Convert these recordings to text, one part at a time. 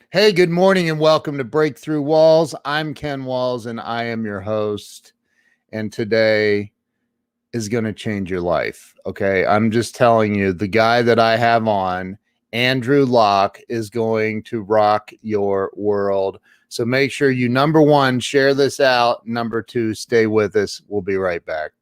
Hey, good morning and welcome to Breakthrough Walls. I'm Ken Walls and I am your host. And today is going to change your life. Okay. I'm just telling you, the guy that I have on, Andrew Locke, is going to rock your world. So make sure you, number one, share this out. Number two, stay with us. We'll be right back.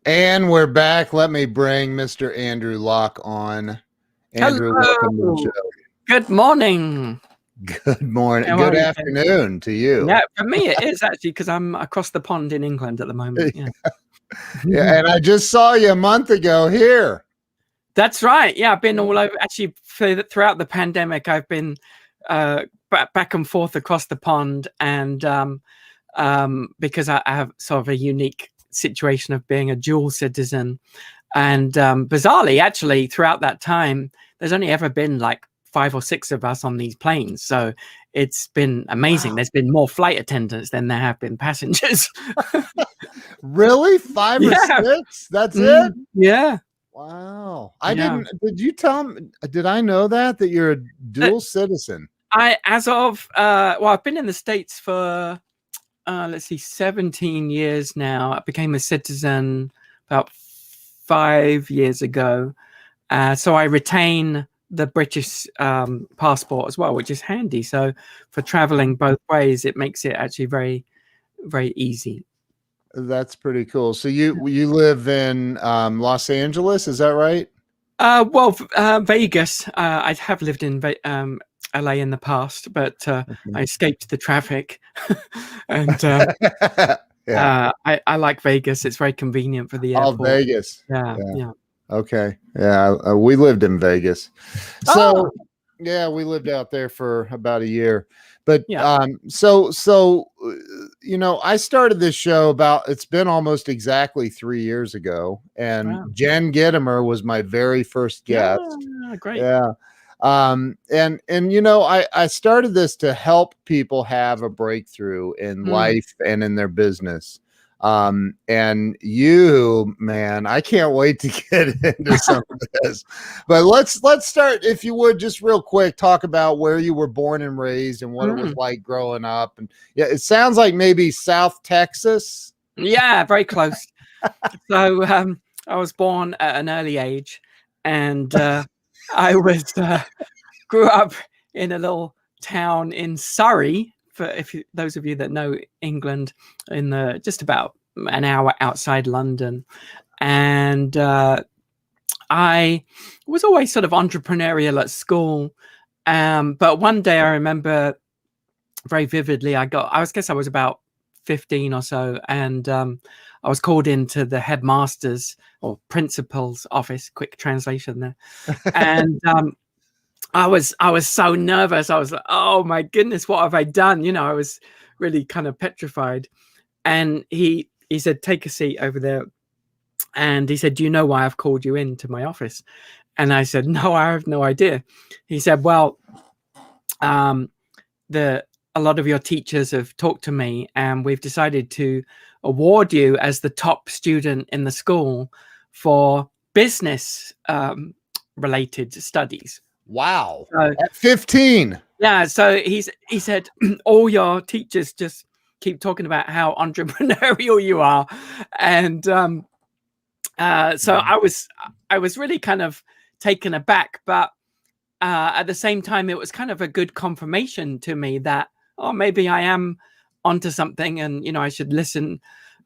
And we're back. Let me bring Mr. Andrew Locke on. Andrew, welcome to the show. Good morning. Good morning. Good afternoon to you. Yeah, for me it is actually because I'm across the pond in England at the moment. Yeah. Yeah, and I just saw you a month ago here. That's right. Yeah, I've been all over. Actually, throughout the pandemic, I've been back and forth across the pond, and because I have sort of a unique situation of being a dual citizen, and bizarrely, actually, throughout that time, there's only ever been like 5 or 6 of us on these planes, so it's been amazing. Wow. There's been more flight attendants than there have been passengers. Really? 5 or 6? That's it? Yeah. Wow. Did you tell me, did I know that you're a dual citizen? I've been in the States for, let's see, 17 years now. I became a citizen about 5 years ago. So I retain the British passport as well, which is handy. So for traveling both ways, it makes it actually very, very easy. That's pretty cool. So you live in Los Angeles, is that right? Vegas. I have lived in LA in the past, but I escaped the traffic. And I like Vegas. It's very convenient for the airport. Oh, Vegas. Yeah. Okay. Yeah, we lived in Vegas. So yeah, we lived out there for about a year. But so you know, I started this show it's been almost exactly 3 years ago, and Jen Gittimer was my very first guest. Great. Yeah. And you know, I started this to help people have a breakthrough in life and in their business. And you, man, I can't wait to get into some of this. But let's start, if you would, just real quick, talk about where you were born and raised and what it was like growing up. And yeah, it sounds like maybe South Texas. Yeah, very close. So I was born at an early age, and I grew up in a little town in Surrey. For those of you that know England, in just about an hour outside London, and I was always sort of entrepreneurial at school, but one day I remember very vividly. I guess I was about 15 or so, and I was called into the headmaster's or principal's office. Quick translation there, and I was so nervous. I was like, oh my goodness, what have I done? You know, I was really kind of petrified. And he said, take a seat over there. And he said, do you know why I've called you into my office? And I said, no, I have no idea. He said, well, a lot of your teachers have talked to me, and we've decided to award you as the top student in the school for business related studies. Wow. At 15. Yeah. So he said, all your teachers just keep talking about how entrepreneurial you are. And so I was really kind of taken aback, but at the same time, it was kind of a good confirmation to me that, maybe I am onto something, and, you know, I should listen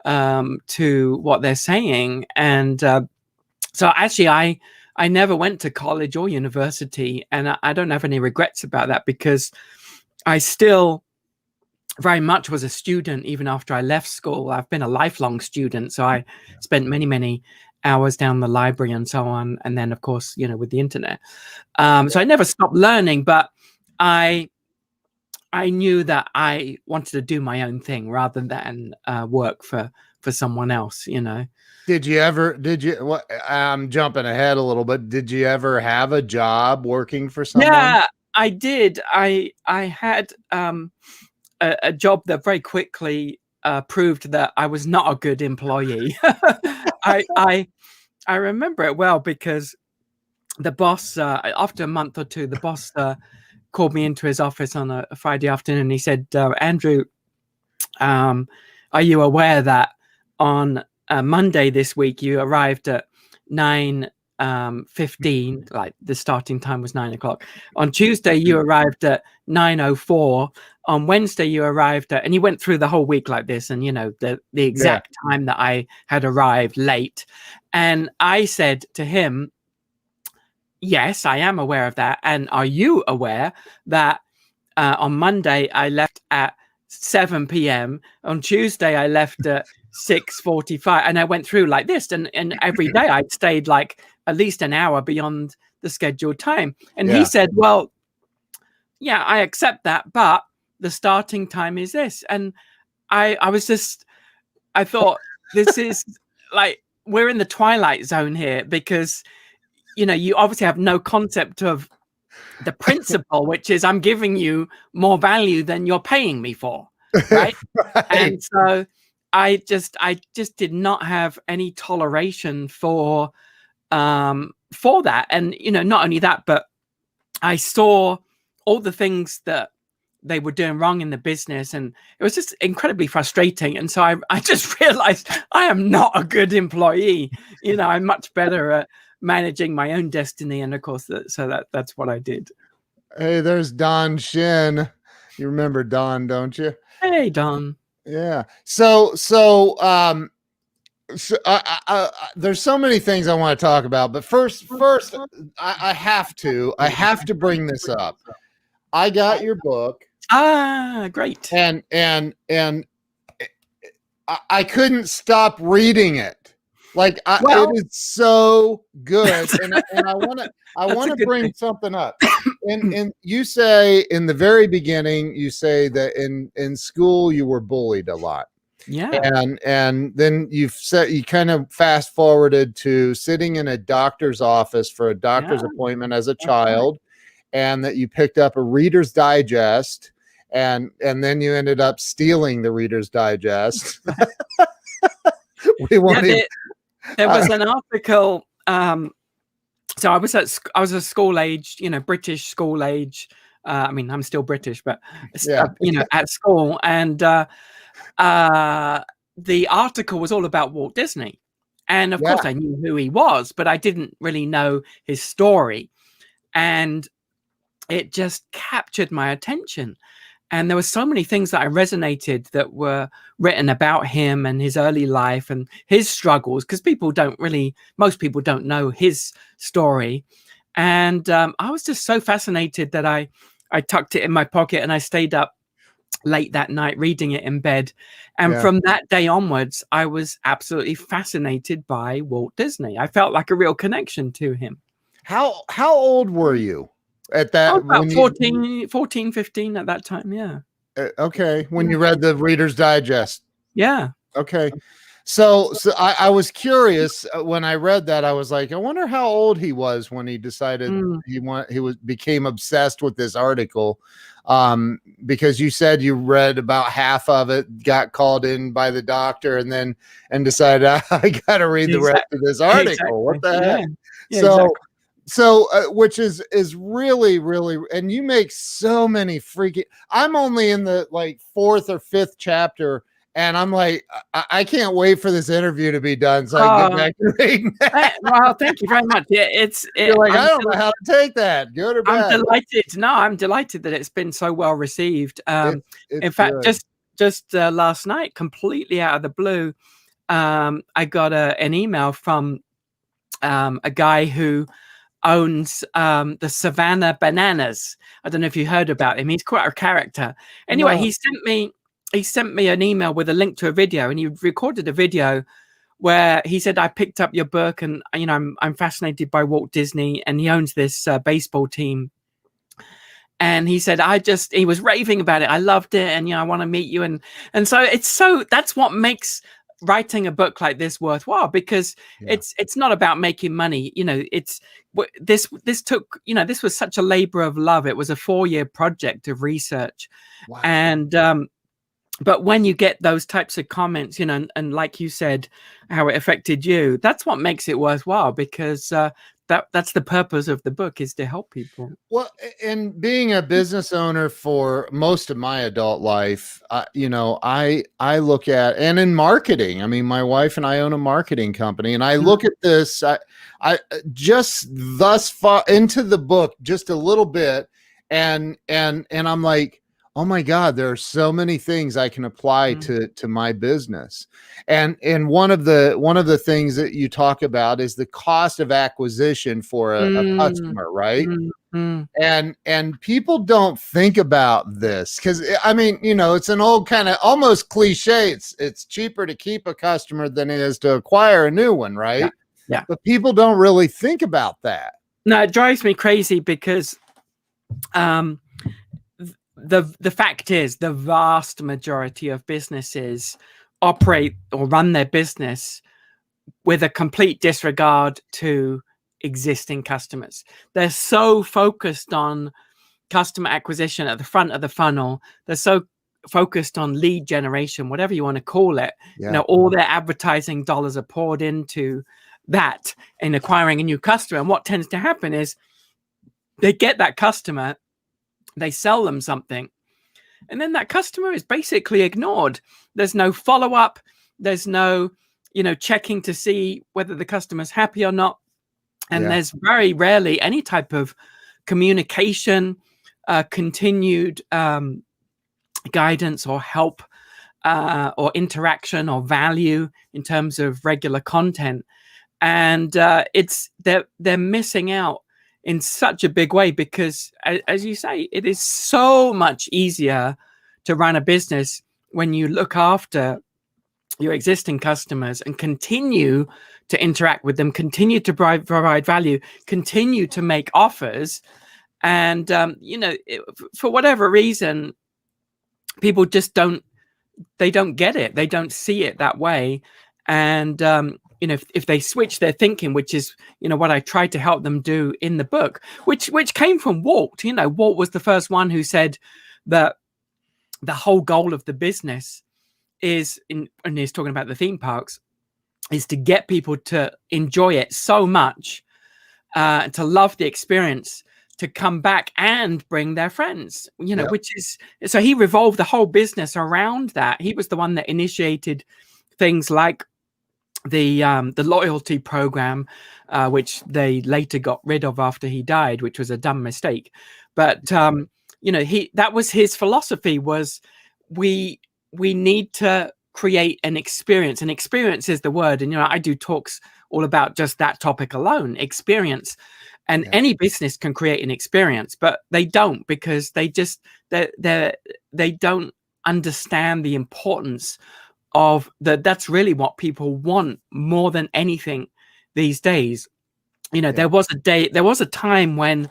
to what they're saying. And so actually, I never went to college or university, and I don't have any regrets about that, because I still very much was a student even after I left school. I've been a lifelong student, so I spent many, many hours down the library and so on. And then, of course, you know, with the internet. So I never stopped learning, but I I knew that I wanted to do my own thing rather than work for someone else, you know. I'm jumping ahead a little bit. Did you ever have a job working for someone? Yeah, I did. I had a job that very quickly proved that I was not a good employee. I remember it well because the boss, after a month or two, the boss called me into his office on a Friday afternoon. And he said, Andrew, are you aware that on Monday this week you arrived at 9:15, like the starting time was 9 o'clock. On Tuesday you arrived at 9:04. On Wednesday you arrived at, and he went through the whole week like this, and you know the exact time that I had arrived late. And I said to him, yes, I am aware of that. And are you aware that on Monday I left at 7 p.m. On Tuesday I left at 6:45, and I went through like this, and every day I stayed like at least an hour beyond the scheduled time. And he said, well, yeah, I accept that, but the starting time is this. And I thought, this is like, we're in the twilight zone here, because you know, you obviously have no concept of the principle, which is I'm giving you more value than you're paying me for, right? Right. And so I just did not have any toleration for that. And you know, not only that, but I saw all the things that they were doing wrong in the business, and it was just incredibly frustrating. And so I just realized I am not a good employee. You know, I'm much better at managing my own destiny, and of course that's what I did. Hey, there's Don Shin. You remember Don, don't you? Hey, Don. Yeah. There's so many things I want to talk about, but first, I have to bring this up. I got your book. Great. And I couldn't stop reading it. Like it is so good, and I want to bring something up. And you say in the very beginning, you say that in school you were bullied a lot. Yeah. And then you kind of fast forwarded to sitting in a doctor's office for a doctor's appointment as a child, and that you picked up a Reader's Digest, and then you ended up stealing the Reader's Digest. There was an article. So I was a school age, you know, British school age. I mean, I'm still British, but you know, at school, and the article was all about Walt Disney, and of course I knew who he was, but I didn't really know his story, and it just captured my attention. And there were so many things that I resonated that were written about him and his early life and his struggles, because most people don't know his story. And I was just so fascinated that I tucked it in my pocket and I stayed up late that night reading it in bed. And from that day onwards, I was absolutely fascinated by Walt Disney. I felt like a real connection to him. How old were you at that? About 14, 15 at that time. Yeah. Okay. When you read the Reader's Digest. Yeah. Okay. So I was curious when I read that. I was like, I wonder how old he was when he decided became obsessed with this article. Because you said you read about half of it, got called in by the doctor, and decided I got to read the rest of this article. Exactly. What the heck? Yeah, So which is really, really, and you make so many freaking. I'm only in the like 4th or 5th chapter. And I'm like, I can't wait for this interview to be done so I can get back to reading. Well, thank you very much. Yeah, you're like, I don't know how to take that. Good or bad. I'm delighted. No, I'm delighted that it's been so well received. In fact, good. just last night, completely out of the blue, I got an email from a guy who owns the Savannah Bananas. I don't know if you heard about him. He's quite a character. Anyway, he sent me an email with a link to a video, and he recorded a video where he said, I picked up your book, and you know, I'm fascinated by Walt Disney, and he owns this baseball team. And he said, he was raving about it. I loved it. And, I want to meet you. And so that's what makes writing a book like this worthwhile, because Yeah. it's not about making money. This took, this was such a labor of love. It was a 4-year project of research. Wow. And, but when you get those types of comments, and like you said, how it affected you, that's what makes it worthwhile, because that's the purpose of the book, is to help people. Well, and being a business owner for most of my adult life, I look at, and in marketing, I mean, my wife and I own a marketing company, and I look at this, I just thus far into the book, just a little bit, and I'm like, oh my God, there are so many things I can apply to my business. And one of the things that you talk about is the cost of acquisition for a customer, right? And people don't think about this, because I mean, it's an old kind of almost cliche. It's cheaper to keep a customer than it is to acquire a new one, right? Yeah. But people don't really think about that. No, it drives me crazy, because the fact is, the vast majority of businesses operate or run their business with a complete disregard to existing customers. They're so focused on customer acquisition at the front of the funnel. They're so focused on lead generation, whatever you want to call it. Yeah. All their advertising dollars are poured into that, in acquiring a new customer. And what tends to happen is they get that customer, they sell them something, and then that customer is basically ignored. There's no follow-up. There's no, checking to see whether the customer's happy or not. And there's very rarely any type of communication, continued guidance or help, or interaction or value in terms of regular content. And they're missing out in such a big way, because, as you say, it is so much easier to run a business when you look after your existing customers and continue to interact with them, continue to provide value, continue to make offers. And, for whatever reason, people just don't get it. They don't see it that way. And, if they switch their thinking, which is, what I tried to help them do in the book, which came from Walt. Walt was the first one who said that the whole goal of the business is, and he's talking about the theme parks, is to get people to enjoy it so much, to love the experience, to come back and bring their friends, which is, so he revolved the whole business around that. He was the one that initiated things like the loyalty program, which they later got rid of after he died, which was a dumb mistake. But that was his philosophy, was we need to create an experience. And experience is the word. And I do talks all about just that topic alone, experience. And any business can create an experience, but they don't, because they don't understand the importance of that's really what people want more than anything these days. There was a time when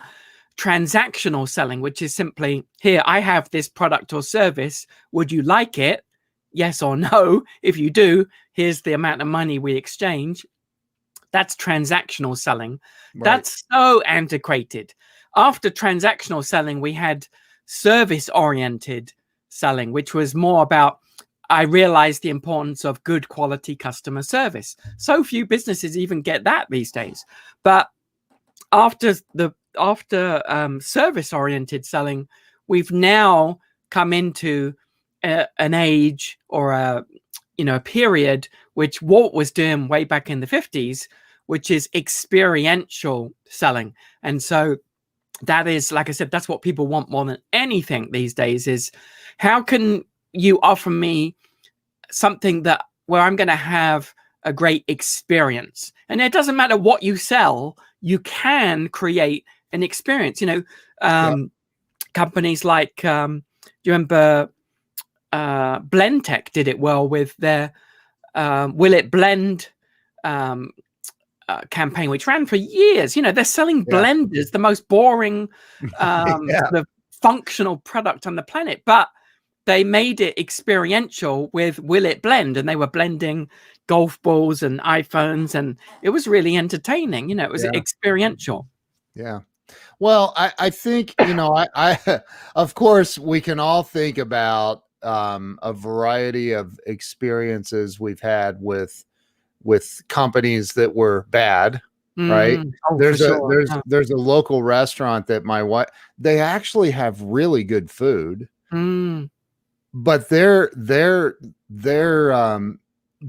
transactional selling, which is simply, here, I have this product or service, would you like it? Yes or no. If you do, here's the amount of money we exchange. That's transactional selling. Right. That's so antiquated. After transactional selling, we had service-oriented selling, which was more about, I realized the importance of good quality customer service. So few businesses even get that these days. But after service-oriented selling, we've now come into an age, or a period, which Walt was doing way back in the 50s, which is experiential selling. And so that is, like I said, that's what people want more than anything these days, is how can you offer me something where I'm going to have a great experience? And it doesn't matter what you sell, you can create an experience. Companies like, do you remember Blendtec did it well with their Will It Blend campaign, which ran for years. They're selling blenders, the most boring sort of functional product on the planet, but they made it experiential with Will It Blend, and they were blending golf balls and iPhones, and it was really entertaining. It was Yeah. experiential. Yeah. Well, I think, I of course we can all think about a variety of experiences we've had with companies that were bad, right? Oh, for sure. There's a local restaurant that my wife, they actually have really good food, but their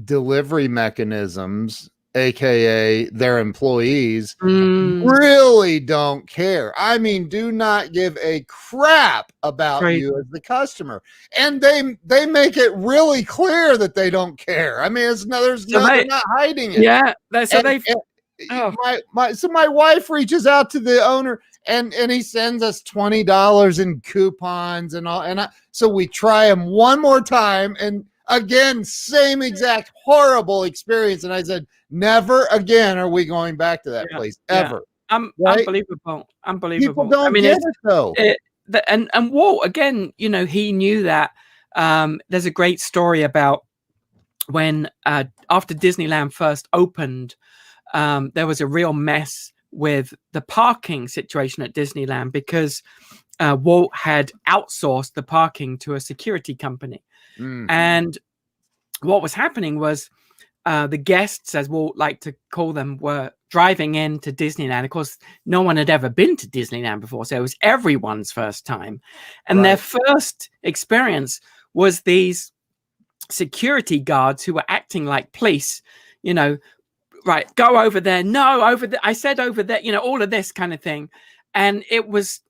delivery mechanisms, aka their employees, really don't care. I mean, do not give a crap about Crazy. you as the customer, and they make it really clear that they don't care. I mean, they're not hiding it. Yeah, so my wife reaches out to the owner, and he sends us $20 in coupons and all, so we try him one more time, and again, same exact horrible experience. And I said, never again are we going back to that place ever. Right? Unbelievable. People don't get it though. And Walt, again, he knew that. There's a great story about when after Disneyland first opened, there was a real mess with the parking situation at Disneyland because Walt had outsourced the parking to a security company. And what was happening was the guests, as Walt liked to call them, were driving into Disneyland. Of course, no one had ever been to Disneyland before, so it was everyone's first time. And their first experience was these security guards who were acting like police, right, go over there, no, over there, I said over there, all of this kind of thing. And it was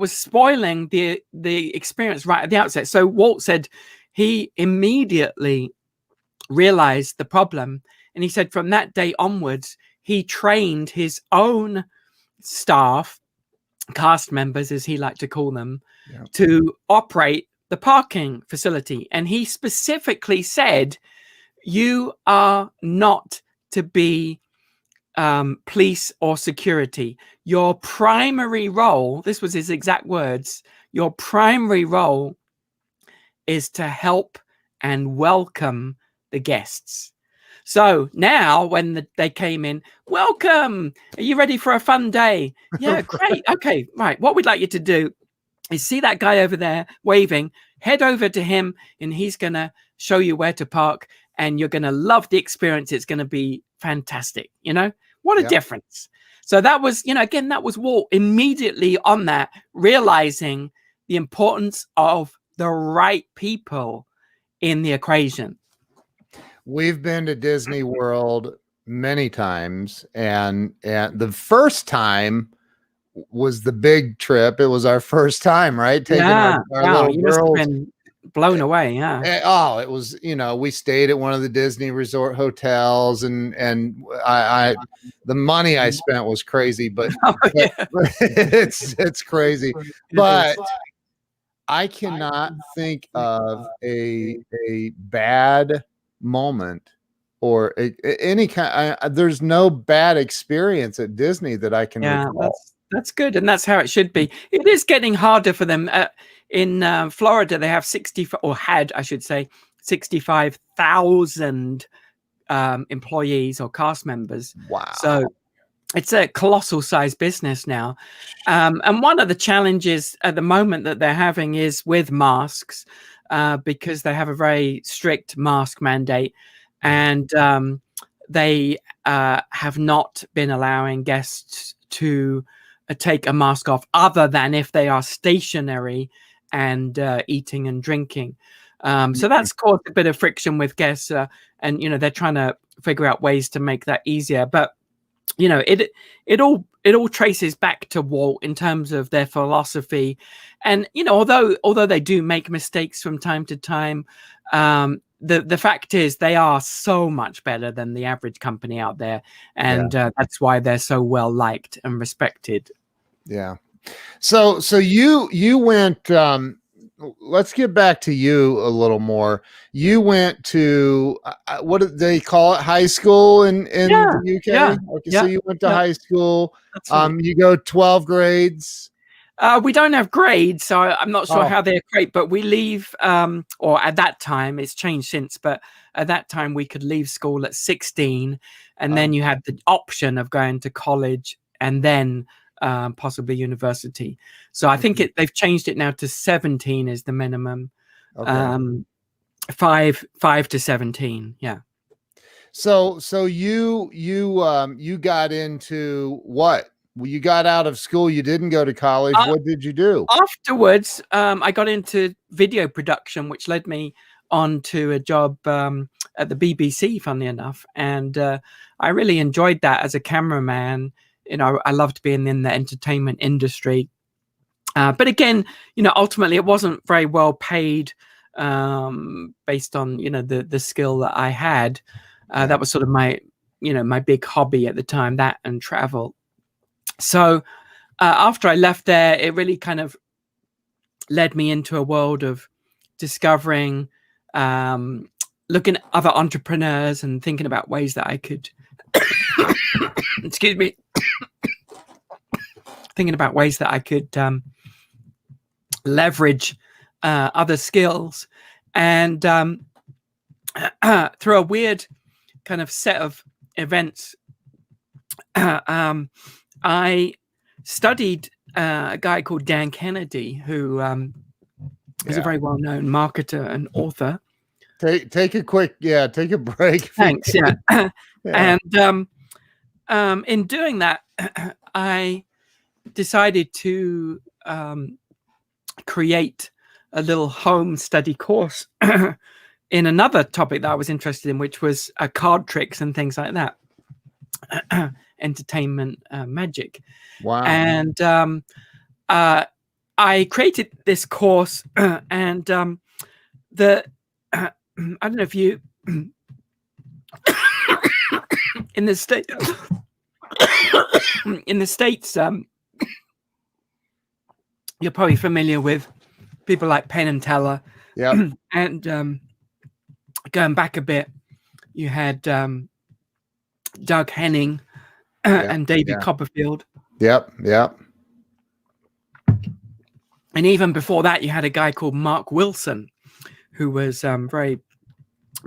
spoiling the experience right at the outset. So Walt said he immediately realized the problem, and he said from that day onwards he trained his own staff, cast members as he liked to call them, to operate the parking facility. And he specifically said, you are not to be police or security. Your primary role, this was his exact words, your primary role is to help and welcome the guests. So now when they came in, welcome, are you ready for a fun day? Yeah, great. Okay, right. What we'd like you to do is see that guy over there waving, head over to him, and he's going to show you where to park, and you're going to love the experience. It's going to be fantastic. What a difference. So that was, again, that was Walt immediately on that, realizing the importance of the right people in the equation. We've been to Disney World many times, and the first time was the big trip. It was our first time, right? Taking our little girls. Must have been blown away. Oh, it was, we stayed at one of the Disney resort hotels, and I the money I spent was crazy, but it's crazy. But I cannot think of a bad moment or any kind. There's no bad experience at Disney that I can recall. That's good, and that's how it should be. It is getting harder for them. In Florida, they have 65,000 employees or cast members. Wow! So it's a colossal size business now. And one of the challenges at the moment that they're having is with masks, because they have a very strict mask mandate, and they have not been allowing guests to take a mask off other than if they are stationary and eating and drinking. So that's caused a bit of friction with guests, and they're trying to figure out ways to make that easier. But it all traces back to Walt in terms of their philosophy. And although they do make mistakes from time to time, the fact is they are so much better than the average company out there, and that's why they're so well liked and respected. Yeah. So you went, let's get back to you a little more. You went to, what did they call it? High school in the UK? Yeah. Okay. So you went to high school. Absolutely. You go 12 grades. We don't have grades, so I'm not sure Oh, how they equate, but we leave, or at that time, it's changed since, but at that time we could leave school at 16, and then you had the option of going to college and then possibly university. So I think they've changed it now to 17 is the minimum. okay. 5 to 17. Yeah. So you got into what? Well, you got out of school, you didn't go to college. What did you do? Afterwards, I got into video production, which led me on to a job at the BBC, funnily enough. And I really enjoyed that as a cameraman. You know, I loved being in the entertainment industry. But again, you know, ultimately it wasn't very well paid based on, you know, the skill that I had. That was sort of my, you know, my big hobby at the time, that and travel. So after I left there, it really kind of led me into a world of discovering, looking at other entrepreneurs and thinking about ways that I could, excuse me, thinking about ways that I could leverage other skills. And through a weird kind of set of events, I studied a guy called Dan Kennedy, who is a very well-known marketer and author. Take a quick, take a break. Thanks. Yeah. And in doing that, I decided to create a little home study course in another topic that I was interested in, which was card tricks and things like that. Entertainment magic. Wow. And I created this course and the I don't know if you in the States you're probably familiar with people like Penn and Teller. Yeah. And going back a bit, you had Doug Henning and David Copperfield. Yep. And even before that, you had a guy called Mark Wilson, who was very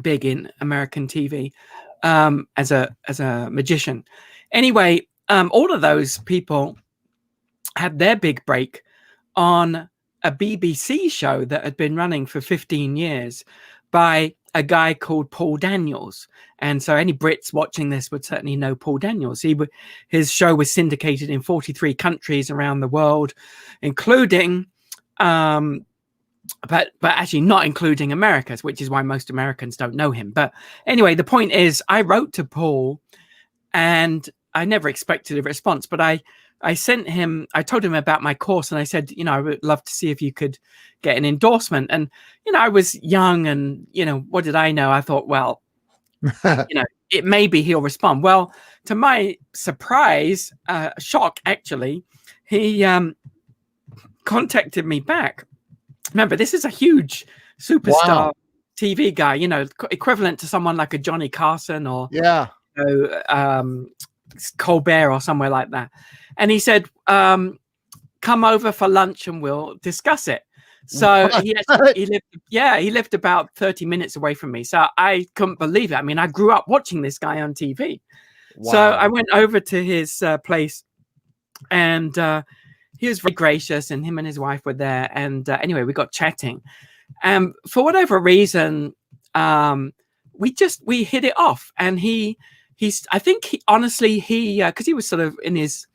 big in American TV as a magician. Anyway, all of those people had their big break on a BBC show that had been running for 15 years by a guy called Paul Daniels. And so any Brits watching this would certainly know Paul Daniels. His show was syndicated in 43 countries around the world, including, but actually not including America's, which is why most Americans don't know him. But anyway, the point is, I wrote to Paul and I never expected a response, but I sent him, I told him about my course and I said, you know, I would love to see if you could get an endorsement. And, you know, I was young and, you know, what did I know? I thought, well, you know, it maybe he'll respond. Well, to my surprise, shock, actually, he contacted me back. Remember, this is a huge superstar TV guy, you know, equivalent to someone like a Johnny Carson or Colbert or somewhere like that. And he said, come over for lunch and we'll discuss it. So he lived about 30 minutes away from me. So I couldn't believe it. I mean, I grew up watching this guy on TV. Wow. So I went over to his place and he was very gracious and him and his wife were there. And anyway, we got chatting. And for whatever reason, we hit it off. And I think because he was sort of in his,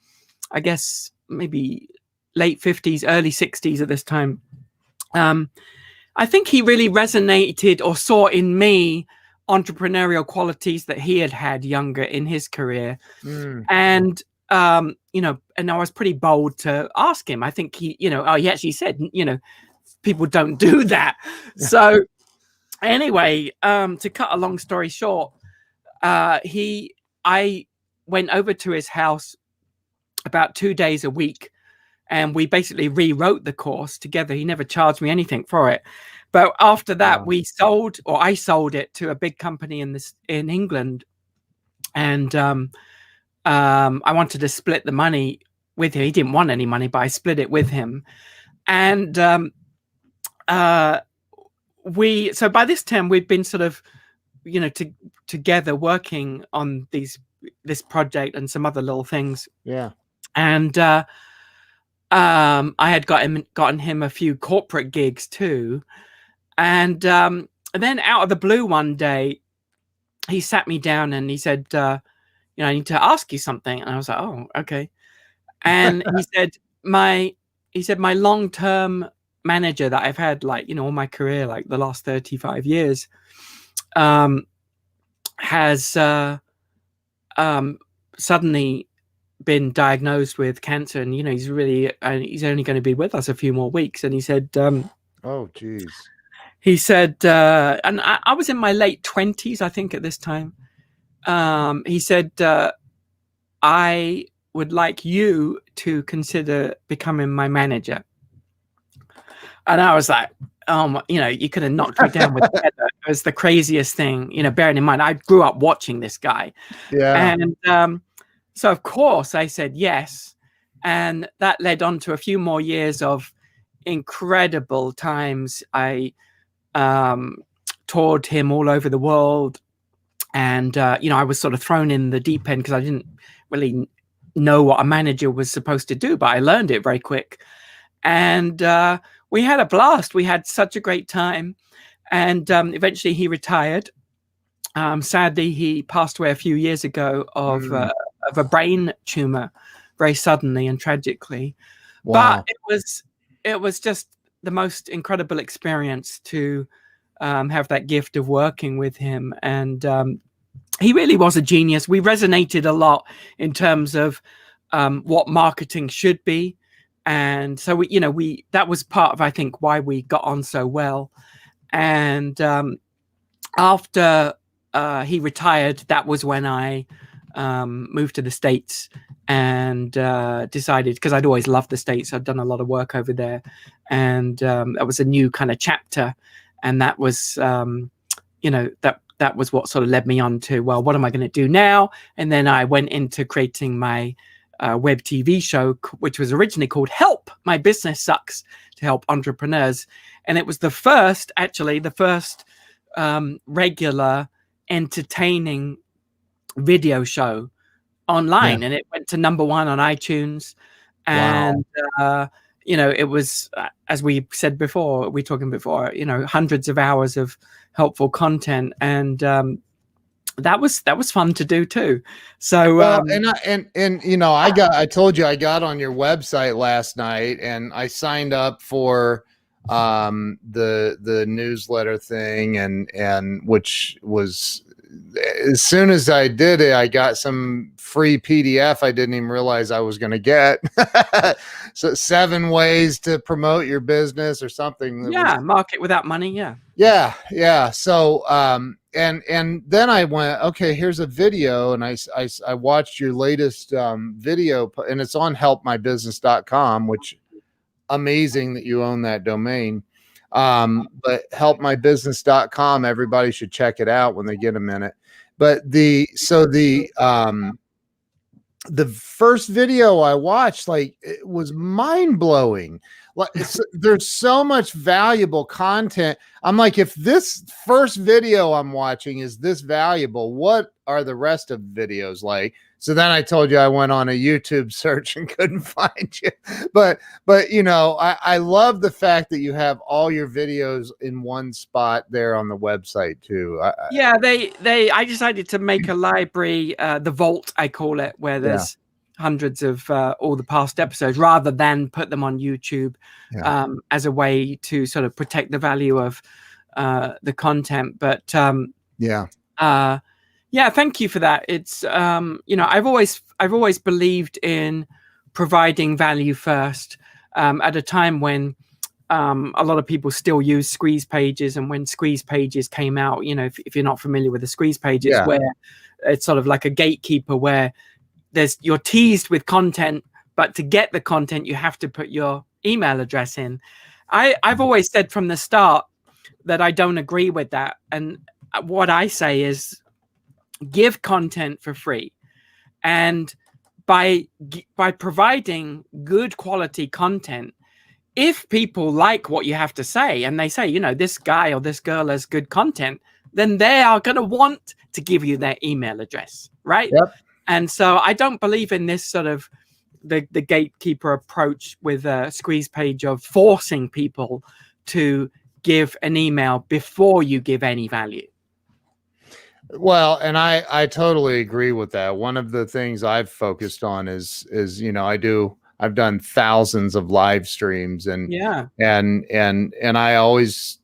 I guess, maybe late 50s, early 60s at this time. I think he really resonated or saw in me entrepreneurial qualities that he had younger in his career. And, you know, and I was pretty bold to ask him. I think he actually said, you know, people don't do that. So anyway, to cut a long story short, I went over to his house about 2 days a week and we basically rewrote the course together. He never charged me anything for it. But after that, I sold it to a big company in England. And I wanted to split the money with him. He didn't want any money, but I split it with him. And so by this time we'd been sort of, together working on this project and some other little things. Yeah. And I had gotten him a few corporate gigs too. And then out of the blue one day, he sat me down and he said, I need to ask you something. And I was like, oh, okay. And he said, my long-term manager that I've had, like, all my career, like the last 35 years, has suddenly been diagnosed with cancer, and he's only going to be with us a few more weeks. And he said, oh geez. He said, and I was in my late 20s, I think, at this time. He said, I would like you to consider becoming my manager. And I was like, you could have knocked me down with a feather. It was the craziest thing, bearing in mind, I grew up watching this guy. Yeah. And so, of course, I said yes. And that led on to a few more years of incredible times. I toured him all over the world. And, I was sort of thrown in the deep end because I didn't really know what a manager was supposed to do, but I learned it very quick. And we had a blast. We had such a great time. And eventually he retired. Sadly, he passed away a few years ago of a brain tumor, very suddenly and tragically. Wow. But it was just the most incredible experience to have that gift of working with him. And he really was a genius. We resonated a lot in terms of what marketing should be. And so that was part of, I think, why we got on so well. And after he retired, that was when I moved to the States and decided, because I'd always loved the States, I'd done a lot of work over there, and that was a new kind of chapter. And that was, that was what sort of led me on to, well, what am I going to do now? And then I went into creating my web TV show, which was originally called Help, My Business Sucks, to help entrepreneurs. And it was the first regular entertaining video show online. And it went to #1 on iTunes. And, it was, as we said before, hundreds of hours of helpful content. And that was fun to do too. So I told you I got on your website last night and I signed up for the newsletter thing, and which was, as soon as I did it, I got some free PDF I didn't even realize I was going to get. So 7 ways to promote your business or something. Market without money. Yeah. So, and then I went, okay, here's a video. And I watched your latest video, and it's on helpmybusiness.com, which amazing that you own that domain. But helpmybusiness.com, everybody should check it out when they get a minute. But the first video I watched, like, it was mind blowing. Like, there's so much valuable content. I'm like, if this first video I'm watching is this valuable, what are the rest of the videos like? So then I told you I went on a YouTube search and couldn't find you. But I love the fact that you have all your videos in one spot there on the website too. I decided to make a library, the Vault, I call it, where there's hundreds of all the past episodes, rather than put them on YouTube as a way to sort of protect the value of the content. But thank you for that. It's I've always believed in providing value first, at a time when a lot of people still use squeeze pages. And when squeeze pages came out, if you're not familiar with the squeeze pages, where it's sort of like a gatekeeper, where you're teased with content, but to get the content, you have to put your email address in. I've always said from the start that I don't agree with that. And what I say is, give content for free. And by providing good quality content, if people like what you have to say and they say, this guy or this girl has good content, then they are going to want to give you their email address, right? Yep. And so I don't believe in this sort of the gatekeeper approach with a squeeze page of forcing people to give an email before you give any value. Well, and I totally agree with that. One of the things I've focused on is I've done thousands of live streams, and I always,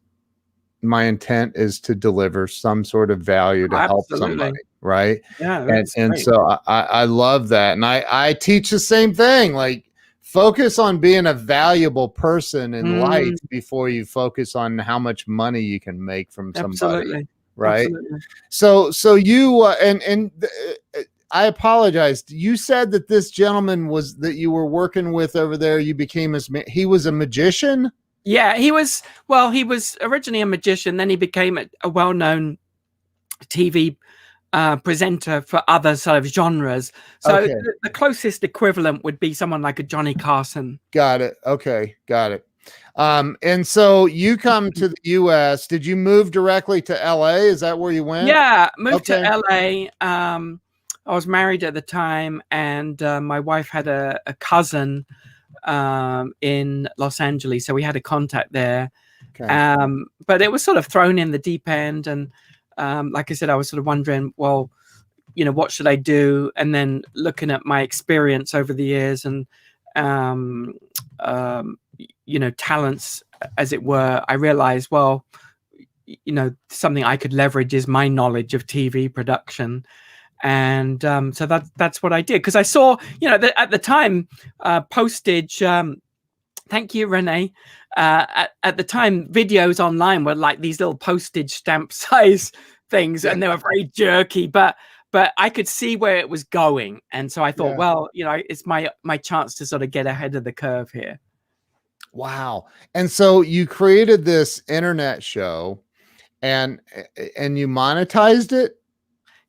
my intent is to deliver some sort of value to help somebody, right? Yeah, that's and great. so I love that, and I teach the same thing. Like, focus on being a valuable person in life before you focus on how much money you can make from somebody. Right. Absolutely. So you I apologize. You said that this gentleman that you were working with over there, you became he was a magician? Yeah, he was originally a magician, then he became a well-known TV presenter for other sort of genres. So the closest equivalent would be someone like a Johnny Carson. Got it. Okay, got it. And so you come to the US. Did you move directly to LA? Is that where you went? Yeah, moved to LA. I was married at the time, and my wife had a cousin in Los Angeles, so we had a contact there. But it was sort of thrown in the deep end, and like I said, I was sort of wondering, well, what should I do? And then looking at my experience over the years and talents, as it were, I realized, well, something I could leverage is my knowledge of TV production. And so that's what I did, because I saw, at the time, postage. Thank you, Renee. At the time, videos online were like these little postage stamp size things, and they were very jerky. But I could see where it was going, and so I thought, well, it's my chance to sort of get ahead of the curve here. Wow! And so you created this internet show, and you monetized it.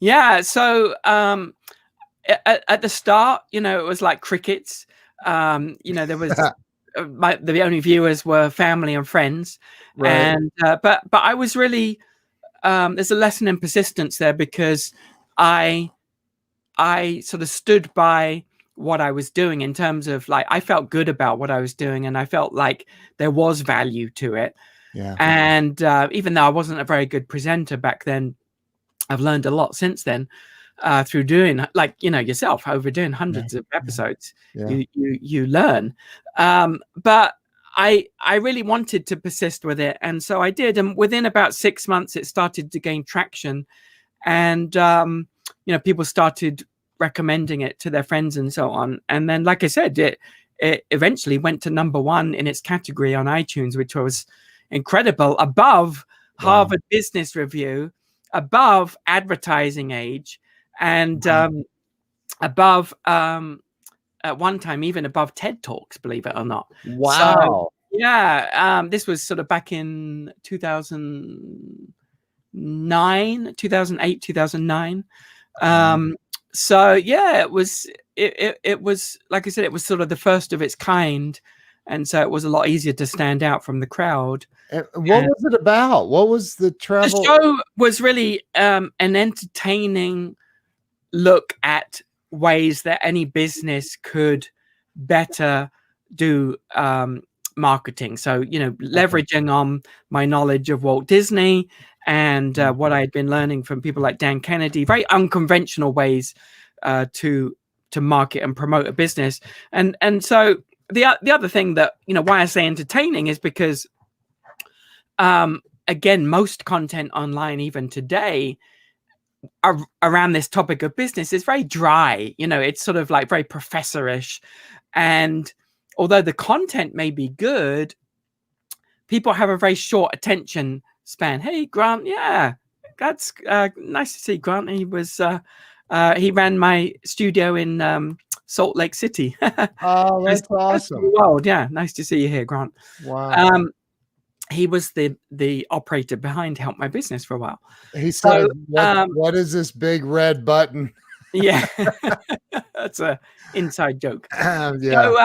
Yeah. So at the start, it was like crickets. There was the only viewers were family and friends, right. And but I was really there's a lesson in persistence there, because I sort of stood by what I was doing in terms of, like, I felt good about what I was doing, and I felt like there was value to it. Yeah. And even though I wasn't a very good presenter back then, I've learned a lot since then through doing, like, yourself, over doing hundreds of episodes. You learn. But I really wanted to persist with it, and so I did. And within about 6 months, it started to gain traction, and people started recommending it to their friends and so on. And then, like I said, it eventually went to #1 in its category on iTunes, which was incredible, above Harvard Business Review, above Advertising Age, and above at one time even above TED Talks, believe it or not. Wow. So, yeah, this was sort of back in 2008, 2009. So yeah, it was like I said, it was sort of the first of its kind, and so it was a lot easier to stand out from the crowd. What was it about? What was the travel? The show was really an entertaining look at ways that any business could better do marketing. So, leveraging on my knowledge of Walt Disney and what I had been learning from people like Dan Kennedy, very unconventional ways to market and promote a business. And so the other thing that, why I say entertaining is because, again, most content online, even today, around this topic of business is very dry. It's sort of like very professorish. And although the content may be good, people have a very short attention span. Hey, Grant. Yeah, that's nice to see Grant. He was he ran my studio in Salt Lake City. Oh, that's awesome. World. Yeah, nice to see you here, Grant. Wow. He was the operator behind Help My Business for a while. He said, what is this big red button? Yeah, that's inside joke. Yeah. So,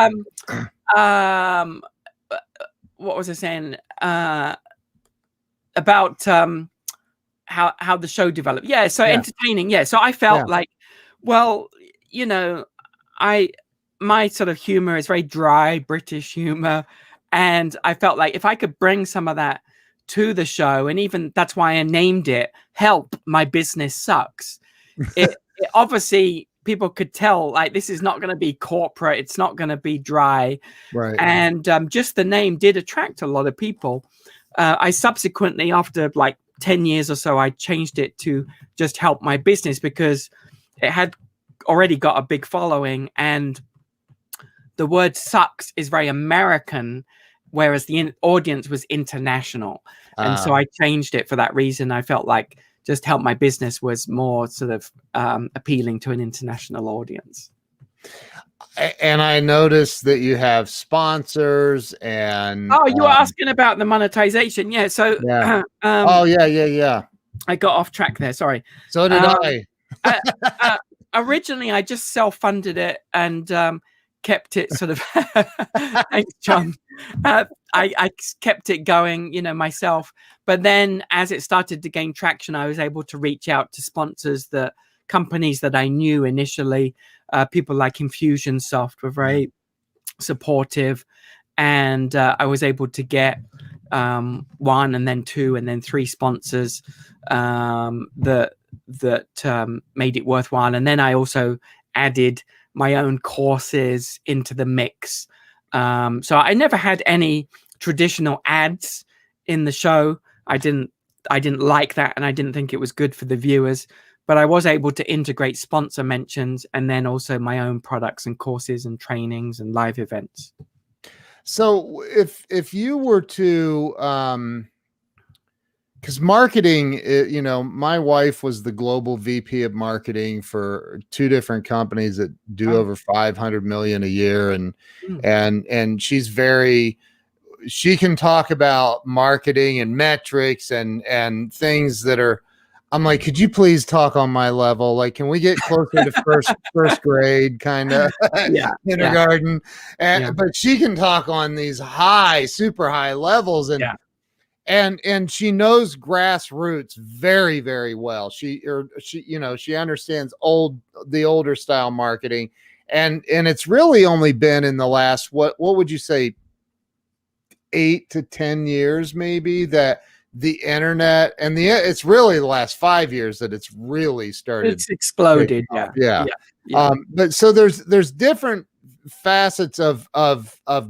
um, what was I saying? About how the show developed. Yeah, so Yeah. entertaining. Yeah, so I Yeah. felt like, well, my sort of humor is very dry British humor, and I felt like if I could bring some of that to the show, and even that's why I named it "Help, My Business Sucks." It obviously people could tell like this is not going to be corporate. It's not going to be dry. Right. And just the name did attract a lot of people. I subsequently, after like 10 years or so, I changed it to just Help My Business because it had already got a big following, and the word sucks is very American, whereas the audience was international. And so I changed it for that reason. I felt like just Help My Business was more sort of appealing to an international audience. And I noticed that you have sponsors and Oh, you were asking about the monetization. Yeah. So, yeah. Oh yeah. I got off track there. Sorry. So did I. Originally, I just self-funded it and kept it sort of. Thanks, John. I kept it going, myself. But then, as it started to gain traction, I was able to reach out to sponsors, the companies that I knew initially. People like Infusionsoft were very supportive, and I was able to get one and then two and then three sponsors that made it worthwhile. And then I also added my own courses into the mix. So I never had any traditional ads in the show. I didn't like that, and I didn't think it was good for the viewers. But I was able to integrate sponsor mentions and then also my own products and courses and trainings and live events. So if you were to because marketing, my wife was the global VP of marketing for two different companies that do over 500 million a year, and she's she can talk about marketing and metrics and things that are. I'm like, could you please talk on my level? Like, can we get closer to first grade kind of kindergarten? But she can talk on these super high levels, and she knows grassroots very, very well. She understands the older style marketing, and it's really only been in the last what would you say 8 to 10 years maybe that the internet and it's really the last 5 years that it's really started. It's exploded. Yeah. But so there's different facets of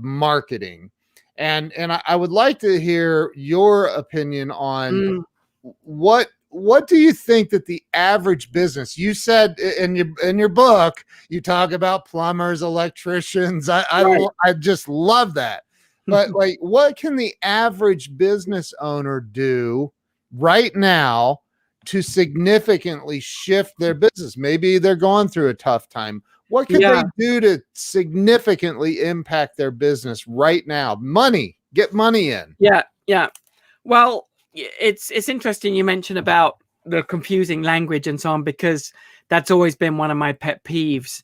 marketing, and I would like to hear your opinion on what do you think that the average business, you said in your book, you talk about plumbers, electricians. I just love that. But like, what can the average business owner do right now to significantly shift their business? Maybe they're going through a tough time. What can they do to significantly impact their business right now? Get money in. Yeah. Well, it's interesting you mentioned about the confusing language and so on, because that's always been one of my pet peeves.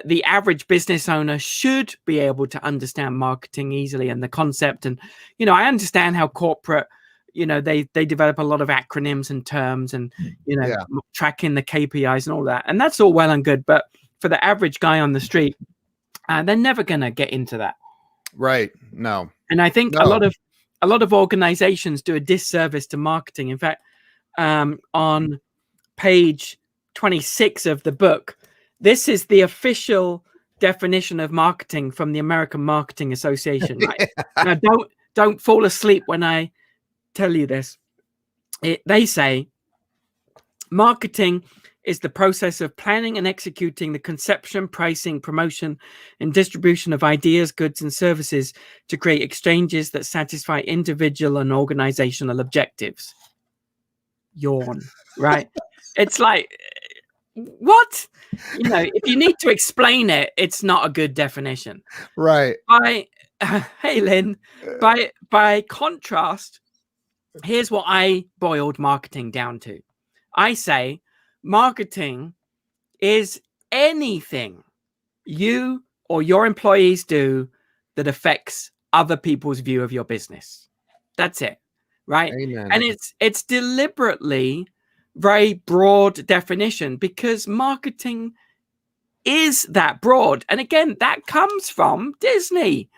The average business owner should be able to understand marketing easily and the concept. And, I understand how corporate, they develop a lot of acronyms and terms and, tracking the KPIs and all that. And that's all well and good. But for the average guy on the street, they're never going to get into that. Right. No. And I think a lot of organizations do a disservice to marketing. In fact, on page 26 of the book, this is the official definition of marketing from the American Marketing Association. Right? Now, don't fall asleep when I tell you this. They say marketing is the process of planning and executing the conception, pricing, promotion, and distribution of ideas, goods, and services to create exchanges that satisfy individual and organizational objectives. Yawn, right? It's like, what? If you need to explain it, it's not a good definition. Right. Hey, Lynn, by contrast, here's what I boiled marketing down to. I say marketing is anything you or your employees do that affects other people's view of your business. That's it, right? Amen. And it's deliberately very broad definition because marketing is that broad. And again, that comes from Disney.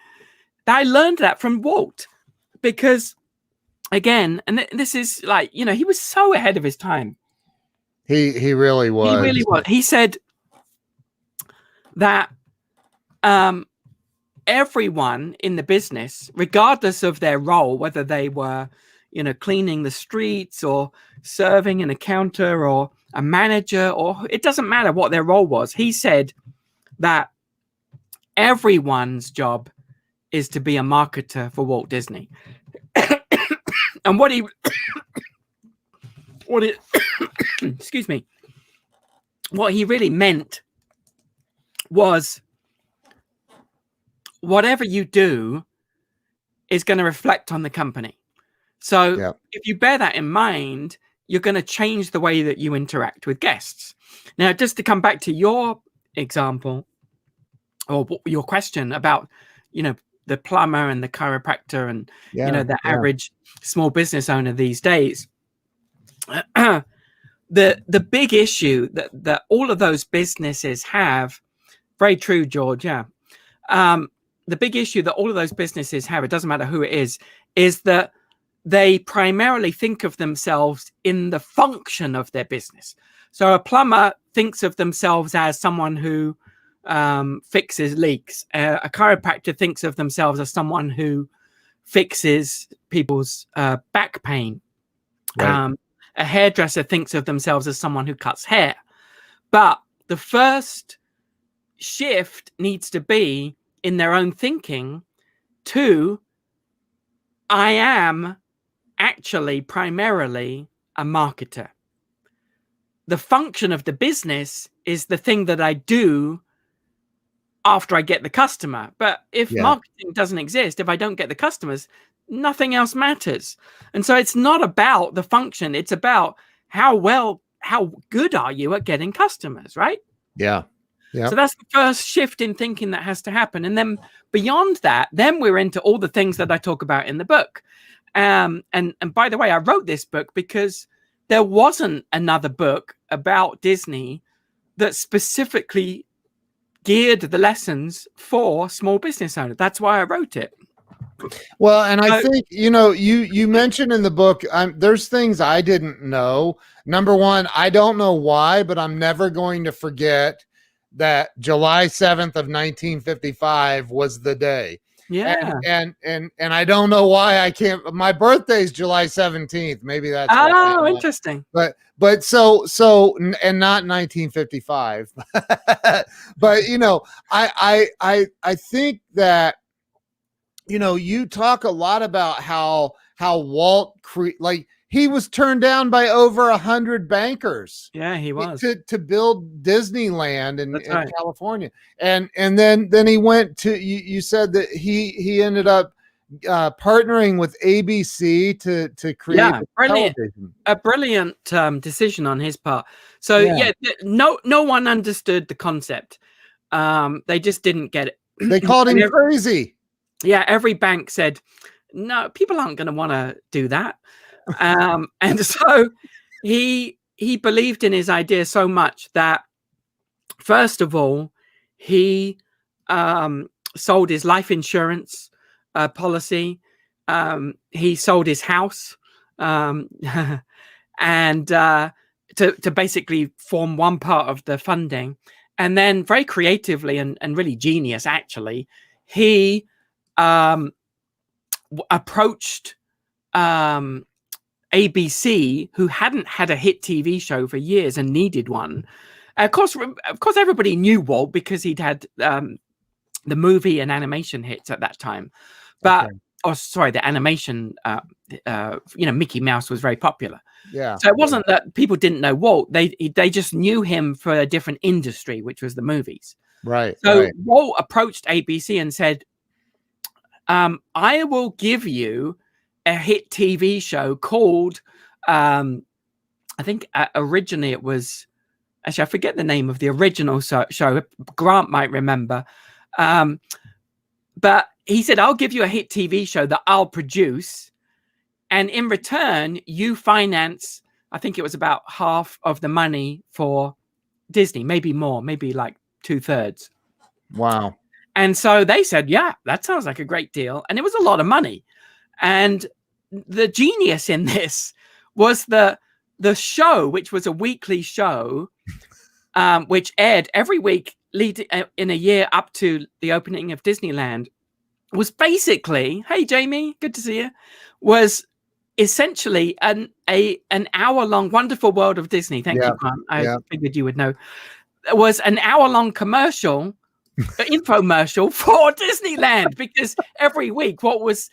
I learned that from Walt because, again, and this is like, you know, he was so ahead of his time. He really was. He really was. He said that everyone in the business, regardless of their role, whether they were, you know, cleaning the streets or serving in a counter or a manager, or it doesn't matter what their role was. He said that everyone's job is to be a marketer for Walt Disney. And what excuse me, what he really meant was whatever you do is going to reflect on the company. So if you bear that in mind, you're going to change the way that you interact with guests. Now, just to come back to your example or your question about, you know, the plumber and the chiropractor and, you know, the average small business owner these days, the big issue that all of those businesses have, very true, George, the big issue that all of those businesses have, it doesn't matter who it is that they primarily think of themselves in the function of their business. So a plumber thinks of themselves as someone who fixes leaks. A chiropractor thinks of themselves as someone who fixes people's back pain. Right. A hairdresser thinks of themselves as someone who cuts hair. But the first shift needs to be in their own thinking to, I am actually primarily a marketer. The function of the business is the thing that I do after I get the customer. But if marketing doesn't exist, if I don't get the customers, nothing else matters. And so it's not about the function. It's about how good are you at getting customers, right? Yeah. Yeah. So that's the first shift in thinking that has to happen. And then beyond that, then we're into all the things that I talk about in the book. And by the way, I wrote this book because there wasn't another book about Disney that specifically geared the lessons for small business owners. That's why I wrote it. Well, and I think, you know, you mentioned in the book, there's things I didn't know. Number one, I don't know why, but I'm never going to forget that July 7th of 1955 was the day. Yeah. And I don't know why I can't. My birthday's July 17th. Maybe that's why. Interesting. But so and not 1955. But you know, I think that, you know, you talk a lot about how Walt like he was turned down by over 100 bankers. Yeah, he was to build Disneyland in California, and then he went to. You said that he ended up partnering with ABC to create a brilliant decision on his part. So no one understood the concept. They just didn't get it. They called him crazy. Yeah, every bank said, no, people aren't going to want to do that. And so he believed in his idea so much that, first of all, he sold his life insurance policy. He sold his house and to basically form one part of the funding. And then very creatively and really genius, actually, he approached ABC, who hadn't had a hit TV show for years and needed one. Of course, everybody knew Walt because he'd had the movie and animation hits at that time. But the animation, you know, Mickey Mouse was very popular. Yeah. So it wasn't that people didn't know Walt; they just knew him for a different industry, which was the movies. Right. So Walt approached ABC and said, I will give you a hit TV show called, I think originally it was Actually, I forget the name of the original show. Grant might remember. But he said, I'll give you a hit TV show that I'll produce. And in return, you finance, I think it was about half of the money for Disney, maybe more, maybe like 2/3. Wow. And so they said, yeah, that sounds like a great deal. And it was a lot of money. And the genius in this was the show, which was a weekly show, which aired every week in a year up to the opening of Disneyland, was basically, hey, Jamie, good to see you, was essentially an hour-long Wonderful World of Disney. Thank you, Grant. I figured you would know. It was an hour-long commercial, infomercial for Disneyland, because every week what was